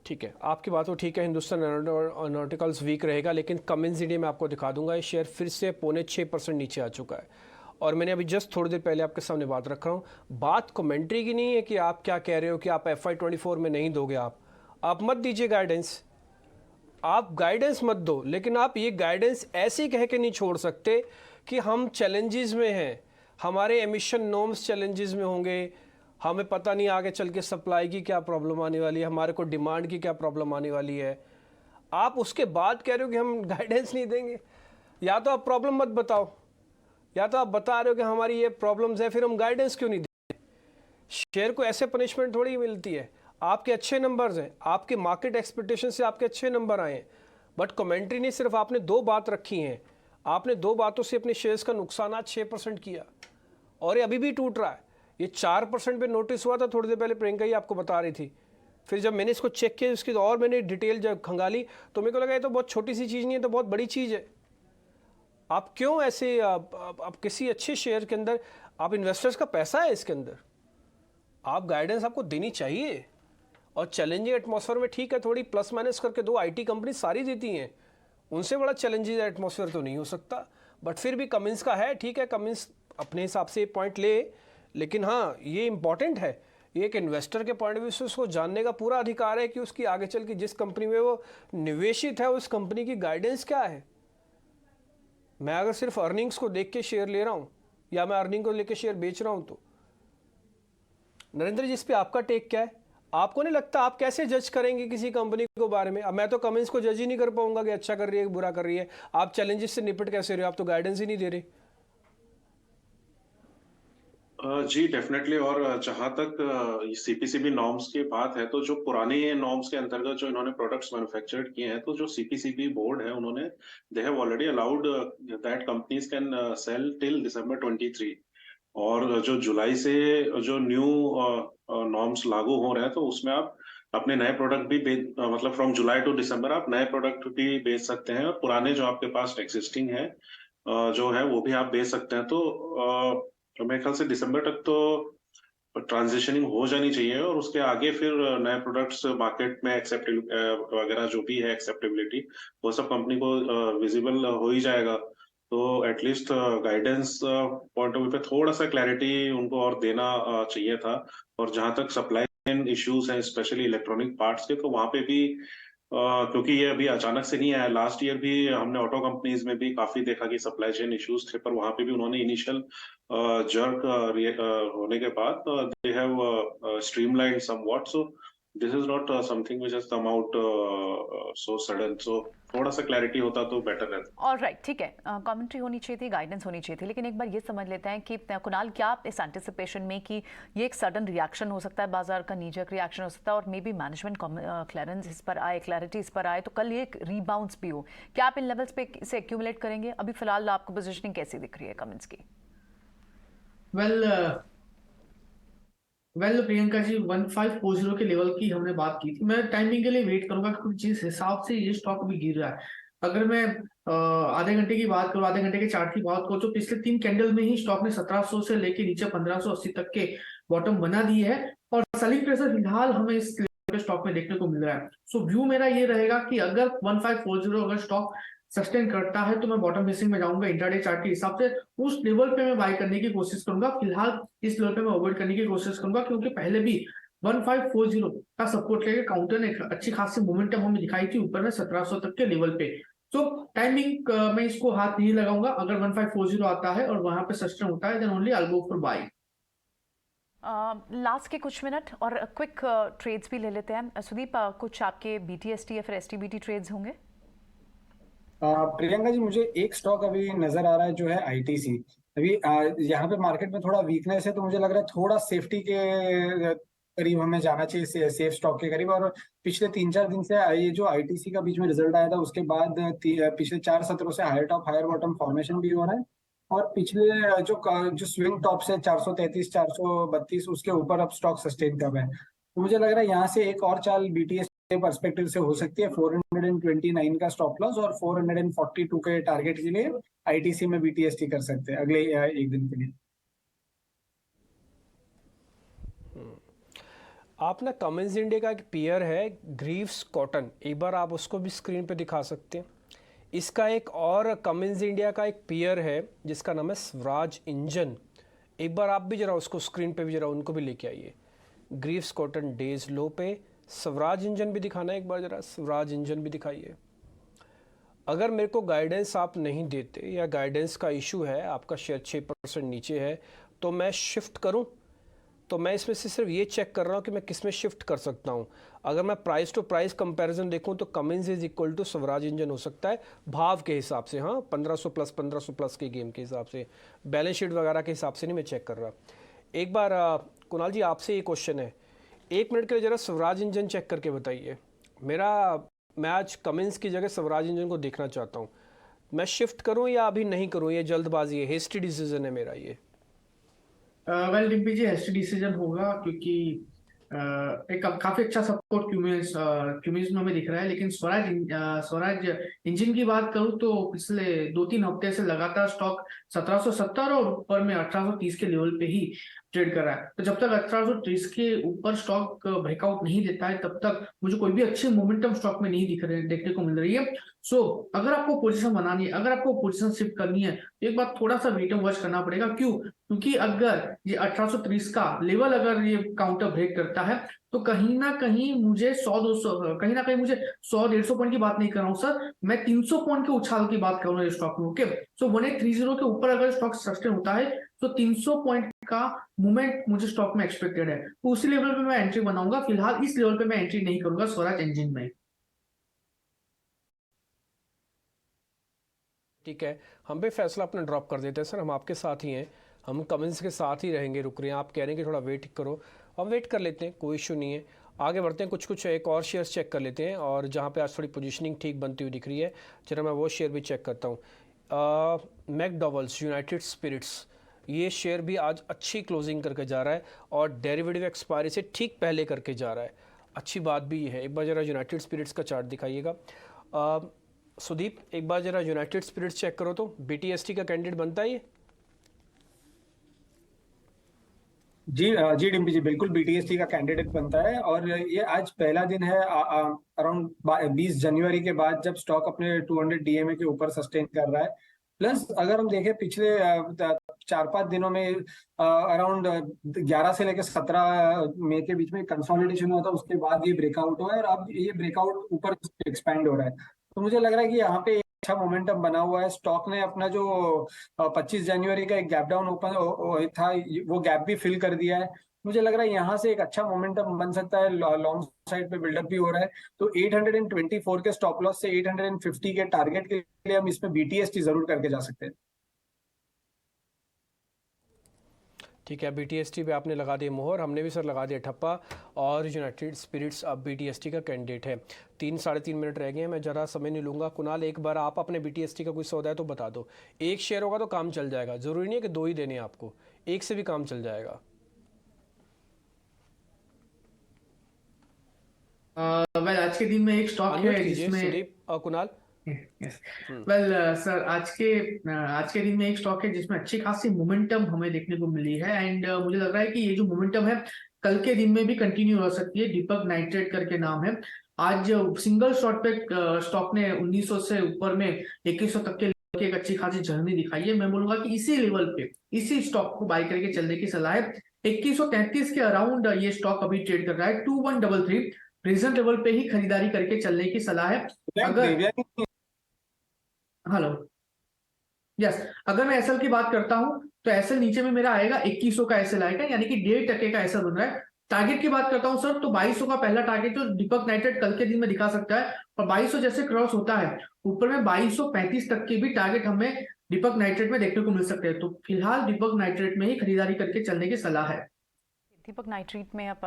ठीक है, आपकी बात तो ठीक है, हिंदुस्तान एरोनॉटिकल्स वीक रहेगा, लेकिन कमिंस इंडिया में आपको दिखा दूंगा, ये शेयर फिर से 0.6% नीचे आ चुका है। और मैंने अभी जस्ट थोड़ी देर पहले आपके सामने बात रख रहा हूँ, बात कमेंट्री की नहीं है कि आप क्या कह रहे हो कि आप FY24 में नहीं दोगे, आप मत दीजिए गाइडेंस, आप गाइडेंस मत दो, लेकिन आप ये गाइडेंस ऐसे कह के नहीं छोड़ सकते कि हम चैलेंजेस में हैं, हमारे एमिशन नॉर्म्स चैलेंजेस में होंगे, हमें पता नहीं आगे चल के सप्लाई की क्या प्रॉब्लम आने वाली है, हमारे को डिमांड की क्या प्रॉब्लम आने वाली है। आप उसके बाद कह रहे हो कि हम गाइडेंस नहीं देंगे। या तो आप प्रॉब्लम मत बताओ, या तो आप बता रहे हो कि हमारी ये प्रॉब्लम्स है, फिर हम गाइडेंस क्यों नहीं दें। शेयर को ऐसे पनिशमेंट थोड़ी मिलती है। आपके अच्छे नंबर्स हैं, आपके मार्केट एक्सपेक्टेशन से आपके अच्छे नंबर आए हैं, बट कमेंट्री नहीं, सिर्फ आपने 2 बात रखी हैं, आपने 2 बातों से अपने शेयर्स का नुकसान आज 6% किया और ये अभी भी टूट रहा है। ये 4% पे नोटिस हुआ था थोड़ी देर पहले, प्रियंका ही आपको बता रही थी। फिर जब मैंने इसको चेक किया उसकी और मैंने डिटेल जब खंगाली तो मेरे को लगा ये तो बहुत छोटी सी चीज़ नहीं है, तो बहुत बड़ी चीज़ है। आप क्यों ऐसे आप किसी अच्छे शेयर के अंदर, आप इन्वेस्टर्स का पैसा है इसके अंदर, आप गाइडेंस आपको देनी चाहिए। और चैलेंजिंग एटमॉस्फेयर में ठीक है, थोड़ी प्लस माइनस करके 2 IT कंपनी सारी देती हैं, उनसे बड़ा चैलेंजिंग एटमॉस्फेयर तो नहीं हो सकता। बट फिर भी कमिंस का है, ठीक है, कमिंस अपने हिसाब से पॉइंट ले, लेकिन हाँ ये इंपॉर्टेंट है, ये एक इन्वेस्टर के पॉइंट ऑफ व्यू से उसको जानने का पूरा अधिकार है कि उसकी आगे चल के जिस कंपनी में वो निवेशित है उस कंपनी की गाइडेंस क्या है। मैं अगर सिर्फ अर्निंग्स को देख के शेयर ले रहा हूँ या मैं अर्निंग को लेके शेयर बेच रहा हूँ, तो नरेंद्र जी इस पे आपका टेक क्या है? आपको नहीं लगता, आप कैसे जज करेंगे किसी कंपनी को बारे में? अब मैं तो कमेंट्स को जज ही नहीं कर पाऊंगा कि अच्छा कर रही है बुरा कर रही है। आप चैलेंजेस से निपट कैसे रहे हो? आप तो गाइडेंस ही नहीं दे रहे। जी डेफिनेटली। और जहां तक CPCB नॉर्म्स की बात है, तो जो पुराने नॉर्म्स के अंतर्गत जो इन्होंने प्रोडक्ट्स मैन्युफैक्चर्ड किए हैं, तो जो CPCB बोर्ड है उन्होंने they have already allowed that companies can sell till December 23। और जो जुलाई से जो न्यू नॉर्म्स लागू हो रहे हैं, तो उसमें आप अपने नए प्रोडक्ट भी मतलब फ्रॉम जुलाई टू दिसंबर आप नए प्रोडक्ट भी बेच सकते हैं, और पुराने जो आपके पास एक्सिस्टिंग है जो है वो भी आप बेच सकते हैं। तो मेरे ख्याल से दिसंबर तक तो ट्रांजिशनिंग हो जानी चाहिए, और उसके आगे फिर नए प्रोडक्ट्स मार्केट में एक्सेप्ट वगैरह जो भी है एक्सेप्टेबिलिटी, वो सब कंपनी को विजिबल हो ही जाएगा। तो at least guidance point of view पे थोड़ा सा क्लैरिटी उनको और देना चाहिए था। और जहां तक सप्लाई चेन इश्यूज हैं स्पेशली इलेक्ट्रॉनिक पार्ट्स के, तो वहां पे भी क्योंकि ये अभी अचानक से नहीं आया, लास्ट ईयर भी हमने ऑटो कंपनीज में भी काफी देखा कि सप्लाई चेन इश्यूज थे, पर वहां पे भी उन्होंने इनिशियल जर्क होने के बाद they have streamlined somewhat. So this is not something which has come out so sudden, so थोड़ा सा क्लैरिटी होता तो बेटर रहता। ऑलराइट, ठीक है, कमेंट्री होनी चाहिए थी, गाइडेंस होनी चाहिए थी, लेकिन एक बार ये समझ लेते हैं कि कुणाल, क्या आप इस एंटिसिपेशन में कि ये एक सडन रिएक्शन हो सकता है, बाजार का नीजक रिएक्शन हो सकता है, और मे बी मैनेजमेंट क्लियरेंस इस पर आए, क्लैरिटी इस पर आए, तो कल ये एक रीबाउंस भी हो, क्या आप इन लेवल्स पे इसे एक्यूमुलेट करेंगे? अभी फिलहाल आपको पोजिशनिंग कैसी दिख रही है कमेंट्स की? वेल प्रियंका जी, 1540 के लेवल की हमने बात की थी। मैं टाइमिंग के लिए वेट करूंगा, क्योंकि जिस हिसाब से ये स्टॉक भी गिर रहा है, अगर मैं आधे घंटे की बात करूं, आधे घंटे के चार्ट की बात करूं, तो पिछले 3 कैंडल में ही स्टॉक ने 1700 से लेके नीचे 1580 तक के बॉटम बना दिए है, और सेलिंग प्रेशर फिलहाल हमें इस लेवल के स्टॉक में देखने को मिल रहा है। सो व्यू मेरा ये रहेगा कि अगर 1540 अगर स्टॉक सस्टेन करता है तो मैं बॉटम बेसिंग में जाऊंगा, इंट्राडे चार्ट के हिसाब से उस लेवल पे मैं बाय करने की कोशिश करूंगा। फिलहाल इस लेवल पे मैं अवॉइड करने की कोशिश करूंगा, क्योंकि पहले भी 1540 का सपोर्ट लेके काउंटर ने अच्छी खासी मोमेंटम हमें दिखाई थी ऊपर में 1700 तक के लेवल पे। तो टाइमिंग में इसको हाथ नहीं लगाऊंगा। अगर 1540 आता है और वहां पे सस्टेन होता है, then only I will go for buy. Last के कुछ मिनट और क्विक ट्रेड्स भी ले लेते हैं। सुदीप, कुछ आपके BTST या फिर STBT ट्रेड्स होंगे? प्रियंका जी, मुझे एक स्टॉक अभी नजर आ रहा है जो है ITC। अभी यहाँ पे मार्केट में थोड़ा वीकनेस है, तो मुझे लग रहा है थोड़ा सेफ्टी के करीब हमें जाना चाहिए, सेफ स्टॉक के करीब। और पिछले 3-4 दिन से ये जो ITC का बीच में रिजल्ट आया था, उसके बाद पिछले 4 सत्रों से higher top higher bottom formation भी हो रहा है, और पिछले जो स्विंग टॉप से 433 432 उसके ऊपर अब स्टॉक सस्टेन कर रहे हैं। तो मुझे लग रहा है यहाँ से एक और चाल BTS के पर्सपेक्टिव से हो सकती है। 429 का स्टॉप लॉस और 442 के टारगेट के लिए ITC में BTST कर सकते हैं अगले एक दिन के लिए। आप ना कमिंस इंडिया का एक पीयर है ग्रीव्स कॉटन, एक बार आप उसको भी स्क्रीन पे दिखा सकते हैं। इसका एक और कमिंस इंडिया का एक पीयर है जिसका नाम है स्वराज इंजन, एक बार आप भी जरा उसको स्क्रीन पे भी जरा उनको भी लेके आइए। ग्रीव्स कॉटन डेज लो पे, स्वराज इंजन भी दिखाना है एक बार, जरा स्वराज इंजन भी दिखाइए। अगर मेरे को गाइडेंस आप नहीं देते या गाइडेंस का इशू है, आपका शेयर 6% नीचे है, तो मैं शिफ्ट करूं, तो मैं इसमें से सिर्फ ये चेक कर रहा हूँ कि मैं किस में शिफ्ट कर सकता हूँ। अगर मैं प्राइस टू प्राइस कंपैरिजन देखूँ तो Cummins is equal to Swaraj engine हो सकता है भाव के हिसाब से, हाँ 1500 प्लस के गेम के हिसाब से, बैलेंस शीट वगैरह के हिसाब से नहीं मैं चेक कर रहा। एक बार कुणाल जी आपसे ये क्वेश्चन है, 1 मिनट के लिए जरा स्वराज इंजन चेक करके बताइए। मैं आज कमिंस की जगह स्वराज इंजन को देखना चाहता हूँ, मैं शिफ्ट करूँ या अभी नहीं करूँ? ये जल्दबाजी है, हेस्टी डिसीजन है मेरा ये। वेल डिम्पी जी, हेस्टी डिसीजन होगा, क्योंकि एक काफी अच्छा सपोर्ट क्यूमिस में हमें दिख रहा है। लेकिन स्वराज इंजन की बात करूं तो पिछले 2-3 हफ्ते से लगातार स्टॉक 1770 और ऊपर में 1830 के लेवल पे ही ट्रेड कर रहा है। तो जब तक 1830 के ऊपर स्टॉक ब्रेकआउट नहीं देता है, तब तक मुझे कोई भी अच्छी मोमेंटम स्टॉक में नहीं देखने को मिल रही है। सो अगर आपको पोजीशन बनानी है, अगर आपको पोजीशन शिफ्ट करनी है, तो एक बार थोड़ा सा वेट एंड वॉच करना पड़ेगा। क्यों? क्योंकि अगर ये 1830 का लेवल अगर ये काउंटर ब्रेक करता है, तो कहीं ना कहीं मुझे 100-200 कहीं ना कहीं मुझे 100-150 पॉइंट की बात नहीं कर रहा हूँ सर, मैं 300 पॉइंट के उछाल की बात कर रहा हूँ स्टॉक में। ओके, सो 1830 के ऊपर अगर स्टॉक सस्टेन होता है तो 300 पॉइंट का मूवमेंट मुझे स्टॉक में एक्सपेक्टेड है, तो उसी लेवल पे मैं एंट्री बनाऊंगा। फिलहाल इस लेवल पे मैं एंट्री नहीं करूंगा स्वराज इंजन में। ठीक है, हम भी फैसला अपना ड्रॉप कर देते हैं सर, हम आपके साथ ही हैं, हम कमेंट्स के साथ ही रहेंगे, रुक रहे हैं। आप कह रहे हैं कि थोड़ा वेट करो, हम वेट कर लेते हैं, कोई इशू नहीं है, आगे बढ़ते हैं। कुछ एक और शेयर्स चेक कर लेते हैं, और जहाँ पे आज थोड़ी पोजीशनिंग ठीक बनती हुई दिख रही है, जरा मैं वो शेयर भी चेक करता हूँ। मैकडॉवेल्स यूनाइटेड स्पिरिट्स, ये शेयर भी आज अच्छी क्लोजिंग करके जा रहा है और डेरिवेटिव एक्सपायरी से ठीक पहले करके जा रहा है। अच्छी बात भी है। एक बार जरा यूनाइटेड स्पिरिट्स का चार्ट दिखाइएगा। सुदीप, एक बार जरा यूनाइटेड स्पिरिट्स चेक करो तो BTST का कैंडिडेट बनता है ये? जी डिम्पी जी, बिल्कुल BTST का कैंडिडेट बनता है। और ये आज पहला दिन है अराउंड 20 जनवरी के बाद जब स्टॉक अपने 200 DMA के ऊपर सस्टेन कर रहा है। प्लस अगर हम देखें पिछले 4-5 दिनों में अराउंड 11 से लेकर 17 मई के बीच में कंसोलिडेशन हुआ था, उसके बाद ये ब्रेकआउट हुआ है और अब ये ब्रेकआउट ऊपर एक्सपैंड हो रहा है। तो मुझे लग रहा है कि यहाँ पे अच्छा मोमेंटम बना हुआ है। स्टॉक ने अपना जो 25 जनवरी का एक गैप डाउन ओपन था, वो गैप भी फिल कर दिया है। मुझे लग रहा है यहाँ से एक अच्छा मोमेंटम बन सकता है, लॉन्ग साइड पे बिल्डअप भी हो रहा है। तो 824 के स्टॉप लॉस से 850 के टारगेट के लिए हम इसमें BTST जरूर करके जा सकते हैं। ठीक है, BTST पे आपने लगा दी मोहर, हमने भी सर लगा दिया ठप्पा, और यूनाइटेड स्पिरिट्स अब BTST का कैंडिडेट है। 3-3.5 मिनट रह गए हैं, मैं ज़रा समय नहीं लूँगा। कुणाल, एक बार आप अपने BTST का कोई सौदा है तो बता दो। एक शेयर होगा तो काम चल जाएगा, ज़रूरी नहीं है कि 2 ही देने हैं आपको, एक से भी काम चल जाएगा। वेल आज के दिन में एक स्टॉक है जिसमें सुदीप और कुणाल। वेल सर, आज के दिन में एक स्टॉक है जिसमें अच्छी खासी मोमेंटम हमें देखने को मिली है एंड मुझे लग रहा है कि ये जो मोमेंटम है कल के दिन में भी कंटिन्यू हो सकती है। दीपक नाइट्रेट करके नाम है। आज सिंगल शॉट पे स्टॉक ने 1900 से ऊपर में 2100 तक के एक अच्छी खासी जर्नी दिखाई है। मैं बोलूंगा कि इसी लेवल पे इसी स्टॉक को बाय करके चलने की सलाह है। 2133 के अराउंड ये स्टॉक अभी ट्रेड कर रहा है। 2133 रीजन लेवल पे ही खरीदारी करके चलने की सलाह है। अगर हेलो यस, अगर मैं एसएल की बात करता हूं तो एसएल नीचे में मेरा आएगा 2100 का एसएल आएगा, यानी कि 1.5% का एसएल बन रहा है। टारगेट की बात करता हूं सर तो 2200 का पहला टारगेट जो दीपक नाइट्रेट कल के दिन में दिखा सकता है, और 2200 जैसे क्रॉस होता है ऊपर में 2235 तक के भी टारगेट हमें दीपक नाइट्रेट में देखने को मिल सकते हैं। तो फिलहाल दीपक नाइट्रेट में ही खरीदारी करके चलने की सलाह है। दीपक नाइट्रेट में आप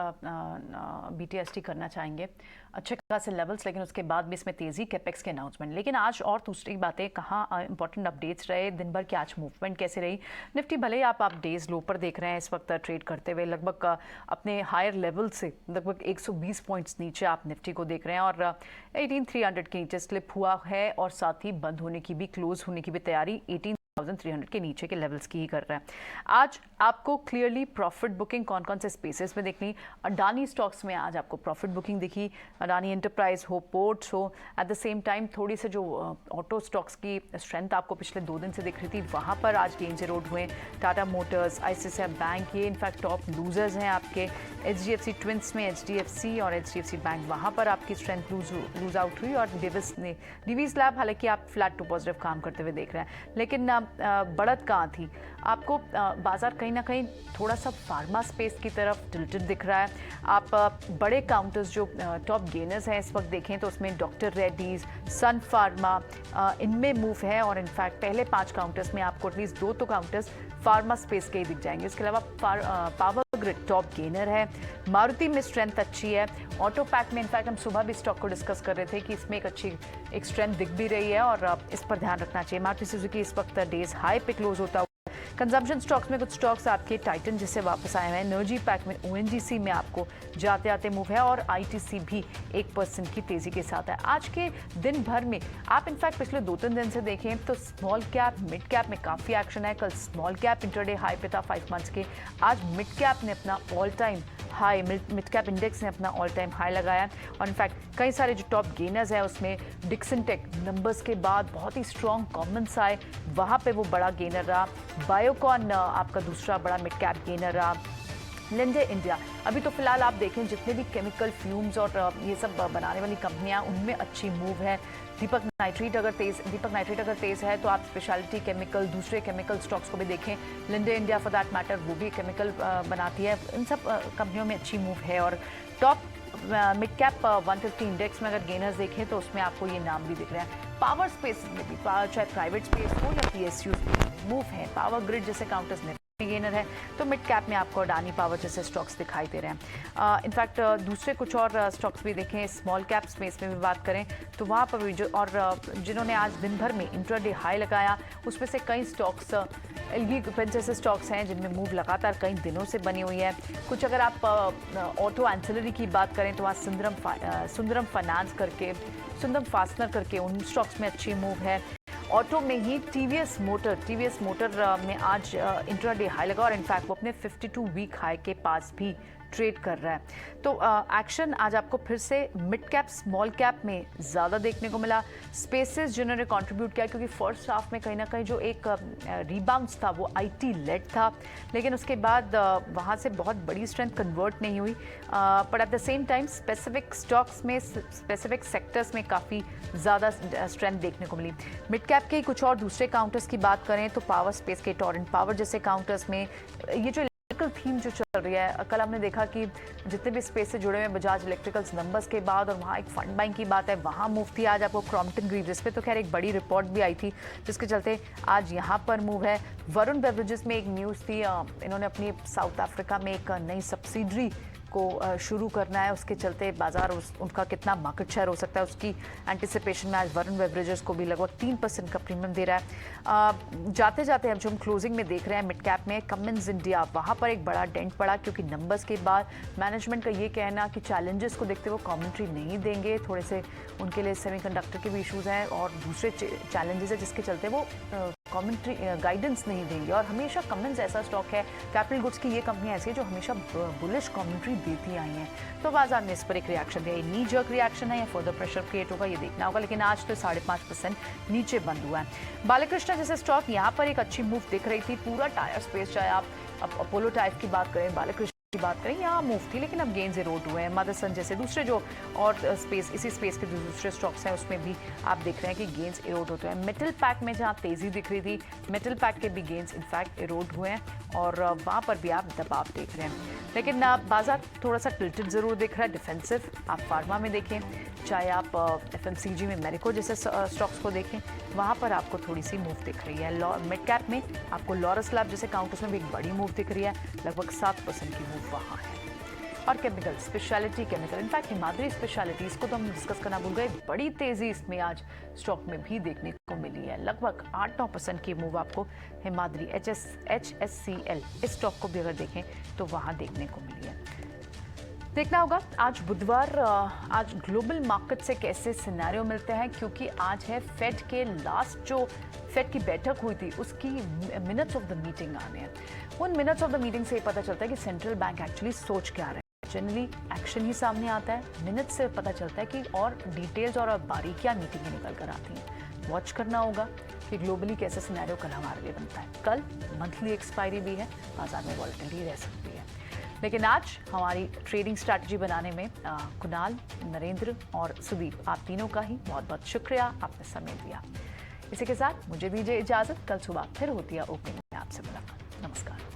BTST करना चाहेंगे, अच्छे खासे लेवल्स, लेकिन उसके बाद भी इसमें तेज़ी, कैपेक्स के अनाउंसमेंट। लेकिन आज और दूसरी बातें, कहाँ इंपॉर्टेंट अपडेट्स रहे दिन भर की, आज मूवमेंट कैसे रही। निफ्टी भले ही आप डेज लो पर देख रहे हैं इस वक्त ट्रेड करते हुए, लगभग अपने हायर लेवल से लगभग 120 पॉइंट्स नीचे आप निफ्टी को देख रहे हैं, और 18300 के नीचे स्लिप हुआ है, और साथ ही बंद होने की भी, क्लोज होने की भी तैयारी 18300 के नीचे के लेवल्स की ही कर रहा है। आज आपको क्लियरली प्रॉफिट बुकिंग कौन कौन से स्पेसेस में देखनी, अडानी स्टॉक्स में आज आपको प्रॉफिट बुकिंग दिखी, अडानी एंटरप्राइज हो, पोर्ट्स हो। एट द सेम टाइम थोड़ी से जो ऑटो स्टॉक्स की स्ट्रेंथ आपको पिछले 2 दिन से दिख रही थी, वहाँ पर आज गेन्स इरोड हुए। टाटा मोटर्स, ICICI बैंक, ये इनफैक्ट टॉप लूजर्स हैं आपके। HDFC ट्विंस में HDFC और HDFC बैंक, वहाँ पर आपकी स्ट्रेंथ लूज आउट हुई, और डिवीज लैब हालांकि आप फ्लैट टू पॉजिटिव काम करते हुए देख रहे हैं। लेकिन बढ़त कहाँ थी आपको, बाजार कहीं ना कहीं थोड़ा सा फार्मा स्पेस की तरफ टिल्टेड दिख रहा है। आप बड़े काउंटर्स जो टॉप गेनर्स हैं इस वक्त देखें तो उसमें डॉक्टर रेड्डीज, सन फार्मा, इनमें मूव है, और इनफैक्ट पहले 5 काउंटर्स में आपको एटलीस्ट 2 तो काउंटर्स फार्मा स्पेस के ही दिख जाएंगे। इसके अलावा पावर ग्रिड टॉप गेनर है, मारुति में स्ट्रेंथ अच्छी है, ऑटो पैक में इनफैक्ट हम सुबह भी स्टॉक को डिस्कस कर रहे थे कि इसमें एक स्ट्रेंथ दिख भी रही है, और इस पर ध्यान रखना चाहिए। मारुति सुजुकी इस वक्त डेज हाई पे क्लोज होता हुआ। कंजम्पशन स्टॉक्स में कुछ स्टॉक्स आपके टाइटन जिससे वापस आए हैं, एनर्जी पैक में ONGC में आपको जाते आते मूव है, और ITC भी 1% की तेजी के साथ है। आज के दिन भर में आप इनफैक्ट पिछले 2-3 दिन से देखें तो स्मॉल कैप, मिड कैप में काफ़ी एक्शन है। कल स्मॉल कैप इंटरडे हाई पे था 5 मंथ्स के, आज मिड कैप ने अपना all time high, mid cap index ने अपना ऑल टाइम हाई लगाया, और इनफैक्ट कई सारे जो टॉप गेनर्स हैं उसमें डिक्सन टेक नंबर्स के बाद बहुत ही स्ट्रॉन्ग कमेंट्स आए, वहाँ पे वो बड़ा गेनर रहा। बायोकॉन आपका दूसरा बड़ा मिड कैप गेनर रहा। लिंडे इंडिया, अभी तो फिलहाल आप देखें जितने भी केमिकल फ्यूम्स और ये सब बनाने वाली कंपनियां, उनमें अच्छी मूव है। दीपक नाइट्रेट अगर तेज है तो आप स्पेशलिटी केमिकल, दूसरे केमिकल स्टॉक्स को भी देखें। Linde India for that matter, वो भी केमिकल बनाती है। इन सब कंपनियों में अच्छी मूव है, और टॉप मिड कैप 150 इंडेक्स में अगर गेनर्स देखें तो उसमें आपको ये नाम भी दिख रहे हैं। पावर स्पेस में भी, चाहे प्राइवेट स्पेस हो या PSU मूव है। पावर ग्रिड जैसे काउंटर्स में गेनर है, तो मिड कैप में आपको अडानी पावर जैसे स्टॉक्स दिखाई दे रहे हैं। इनफैक्ट दूसरे कुछ और स्टॉक्स भी देखें, स्मॉल कैप स्पेस में भी बात करें तो वहाँ पर भी जो और जिन्होंने आज दिन भर में इंट्राडे हाई लगाया, उसमें से कई स्टॉक्स एलगी जैसे स्टॉक्स हैं जिनमें मूव लगातार कई दिनों से बनी हुई है। कुछ अगर आप ऑटो एंसिलरी की बात करें तो आज सुंदरम फास्टनर करके उन स्टॉक्स में अच्छी मूव है। ऑटो में ही टीवीएस मोटर में आज इंट्राडे हाई लगा और इनफैक्ट वो अपने 52 वीक हाई के पास भी ट्रेड कर रहा है। तो एक्शन आज आपको फिर से मिड कैप स्मॉल कैप में ज़्यादा देखने को मिला। स्पेसेस जिन्होंने कंट्रीब्यूट किया, क्योंकि फर्स्ट हाफ में कहीं ना कहीं जो एक रीबाउंस था वो आईटी लेड था, लेकिन उसके बाद वहाँ से बहुत बड़ी स्ट्रेंथ कन्वर्ट नहीं हुई। But at the same time specific stocks में स्पेसिफिक सेक्टर्स में काफ़ी ज़्यादा स्ट्रेंथ देखने को मिली। मिड कैप के कुछ और दूसरे काउंटर्स की बात करें तो पावर स्पेस के टोरेंट पावर जैसे काउंटर्स में ये जो थीम जो चल रही है, कल हमने देखा कि जितने भी स्पेस से जुड़े हुए बजाज इलेक्ट्रिकल्स नंबर्स के बाद और वहाँ एक फंड बाइंग की बात है, वहाँ मूव थी। आज आपको क्रॉम्पटन ग्रीव्स पे तो खैर एक बड़ी रिपोर्ट भी आई थी जिसके चलते आज यहाँ पर मूव है। वरुण बेवरेजेस में एक न्यूज़ थी, इन्होंने अपनी साउथ अफ्रीका में एक नई सब्सिडरी को शुरू करना है, उसके चलते बाजार उनका कितना मार्केट शेयर हो सकता है उसकी एंटिसिपेशन में आज वरुण बेवरेजेस को भी लगभग 3% का प्रीमियम दे रहा है। जाते जाते अब जो हम क्लोजिंग में देख रहे हैं मिड कैप में कमिंस इंडिया, वहाँ पर एक बड़ा डेंट पड़ा क्योंकि नंबर्स के बाद मैनेजमेंट का ये कहना कि चैलेंजेस को देखते हुए कमेंट्री नहीं देंगे, थोड़े से उनके लिए सेमीकंडक्टर के भी इशूज़ हैं और दूसरे चैलेंजेस है जिसके चलते वो कमेंट्री गाइडेंस नहीं देंगे। और हमेशा कमिंस ऐसा स्टॉक है, कैपिटल गुड्स की ये कंपनी ऐसी है जो हमेशा बुलिश कमेंट्री देती आई हैं, तो बाजार ने इस पर एक रिएक्शन दिया। नी जर्क रिएक्शन है या फर्दर प्रेशर क्रिएट होगा ये देखना होगा, लेकिन आज तो 5.5% नीचे बंद हुआ है। बालाकृष्णा जैसे स्टॉक यहाँ पर एक अच्छी मूव दिख रही थी, पूरा टायर स्पेस, चाहे आप अपोलो टाइप की बात करें, बालाकृष्णा की बात करें, यहाँ मूव थी लेकिन अब गेंस इरोड हुए हैं। मदरसन जैसे दूसरे जो और स्पेस इसी स्पेस के दूसरे स्टॉक्स हैं उसमें भी आप देख रहे हैं कि गेंस इरोड होते हैं। मेटल पैक में जहाँ तेज़ी दिख रही थी, मेटल पैक के भी गेंस इनफैक्ट इरोड हुए हैं और वहाँ पर भी आप दबाव देख रहे हैं। लेकिन बाजार थोड़ा सा टिल्टेड ज़रूर दिख रहा है, डिफेंसिव। आप फार्मा में देखें, चाहे आप FMCG में मेरिको जैसे स्टॉक्स को देखें, वहाँ पर आपको थोड़ी सी मूव दिख रही है। मिड कैप में आपको लॉरस लैब जैसे काउंटर्स में भी एक बड़ी मूव दिख रही है, लगभग 7% की मूव वहाँ है। और chemical speciality chemical, in fact Himadri speciality, इसको तो हम डिस्कस करना भूल गए, बड़ी तेज़ी इसमें आज स्टॉक में भी देखने को मिली है। लगभग 8-9% की मूव आपको हिमाद्री HSCL इस स्टॉक को भी अगर देखें तो वहाँ देखने को मिली है। देखना होगा आज बुधवार, आज ग्लोबल मार्केट से कैसे सिनेरियो मिलते हैं, क्योंकि आज है फेड के लास्ट जो फेड की बैठक हुई थी उसकी मिनट्स ऑफ द मीटिंग आने हैं। उन मिनट्स ऑफ द मीटिंग से पता चलता है कि सेंट्रल बैंक एक्चुअली सोच क्या रहे हैं। जनरली एक्शन ही सामने आता है, मिनट्स से पता चलता है कि और डिटेल्स और बारीकियां मीटिंग में निकल कर आती हैं। वॉच करना होगा कि ग्लोबली कैसे सिनेरियो कल हमारे लिए बनता है। कल मंथली एक्सपायरी भी है, बाजार में वॉलेटिलिटी रह सकती है, लेकिन आज हमारी ट्रेडिंग स्ट्रैटेजी बनाने में कुणाल, नरेंद्र और सुदीप, आप तीनों का ही बहुत बहुत शुक्रिया, आपने समय दिया। इसी के साथ मुझे दीजिए इजाज़त, कल सुबह फिर होती है ओपनिंग में आपसे मुलाकात। नमस्कार।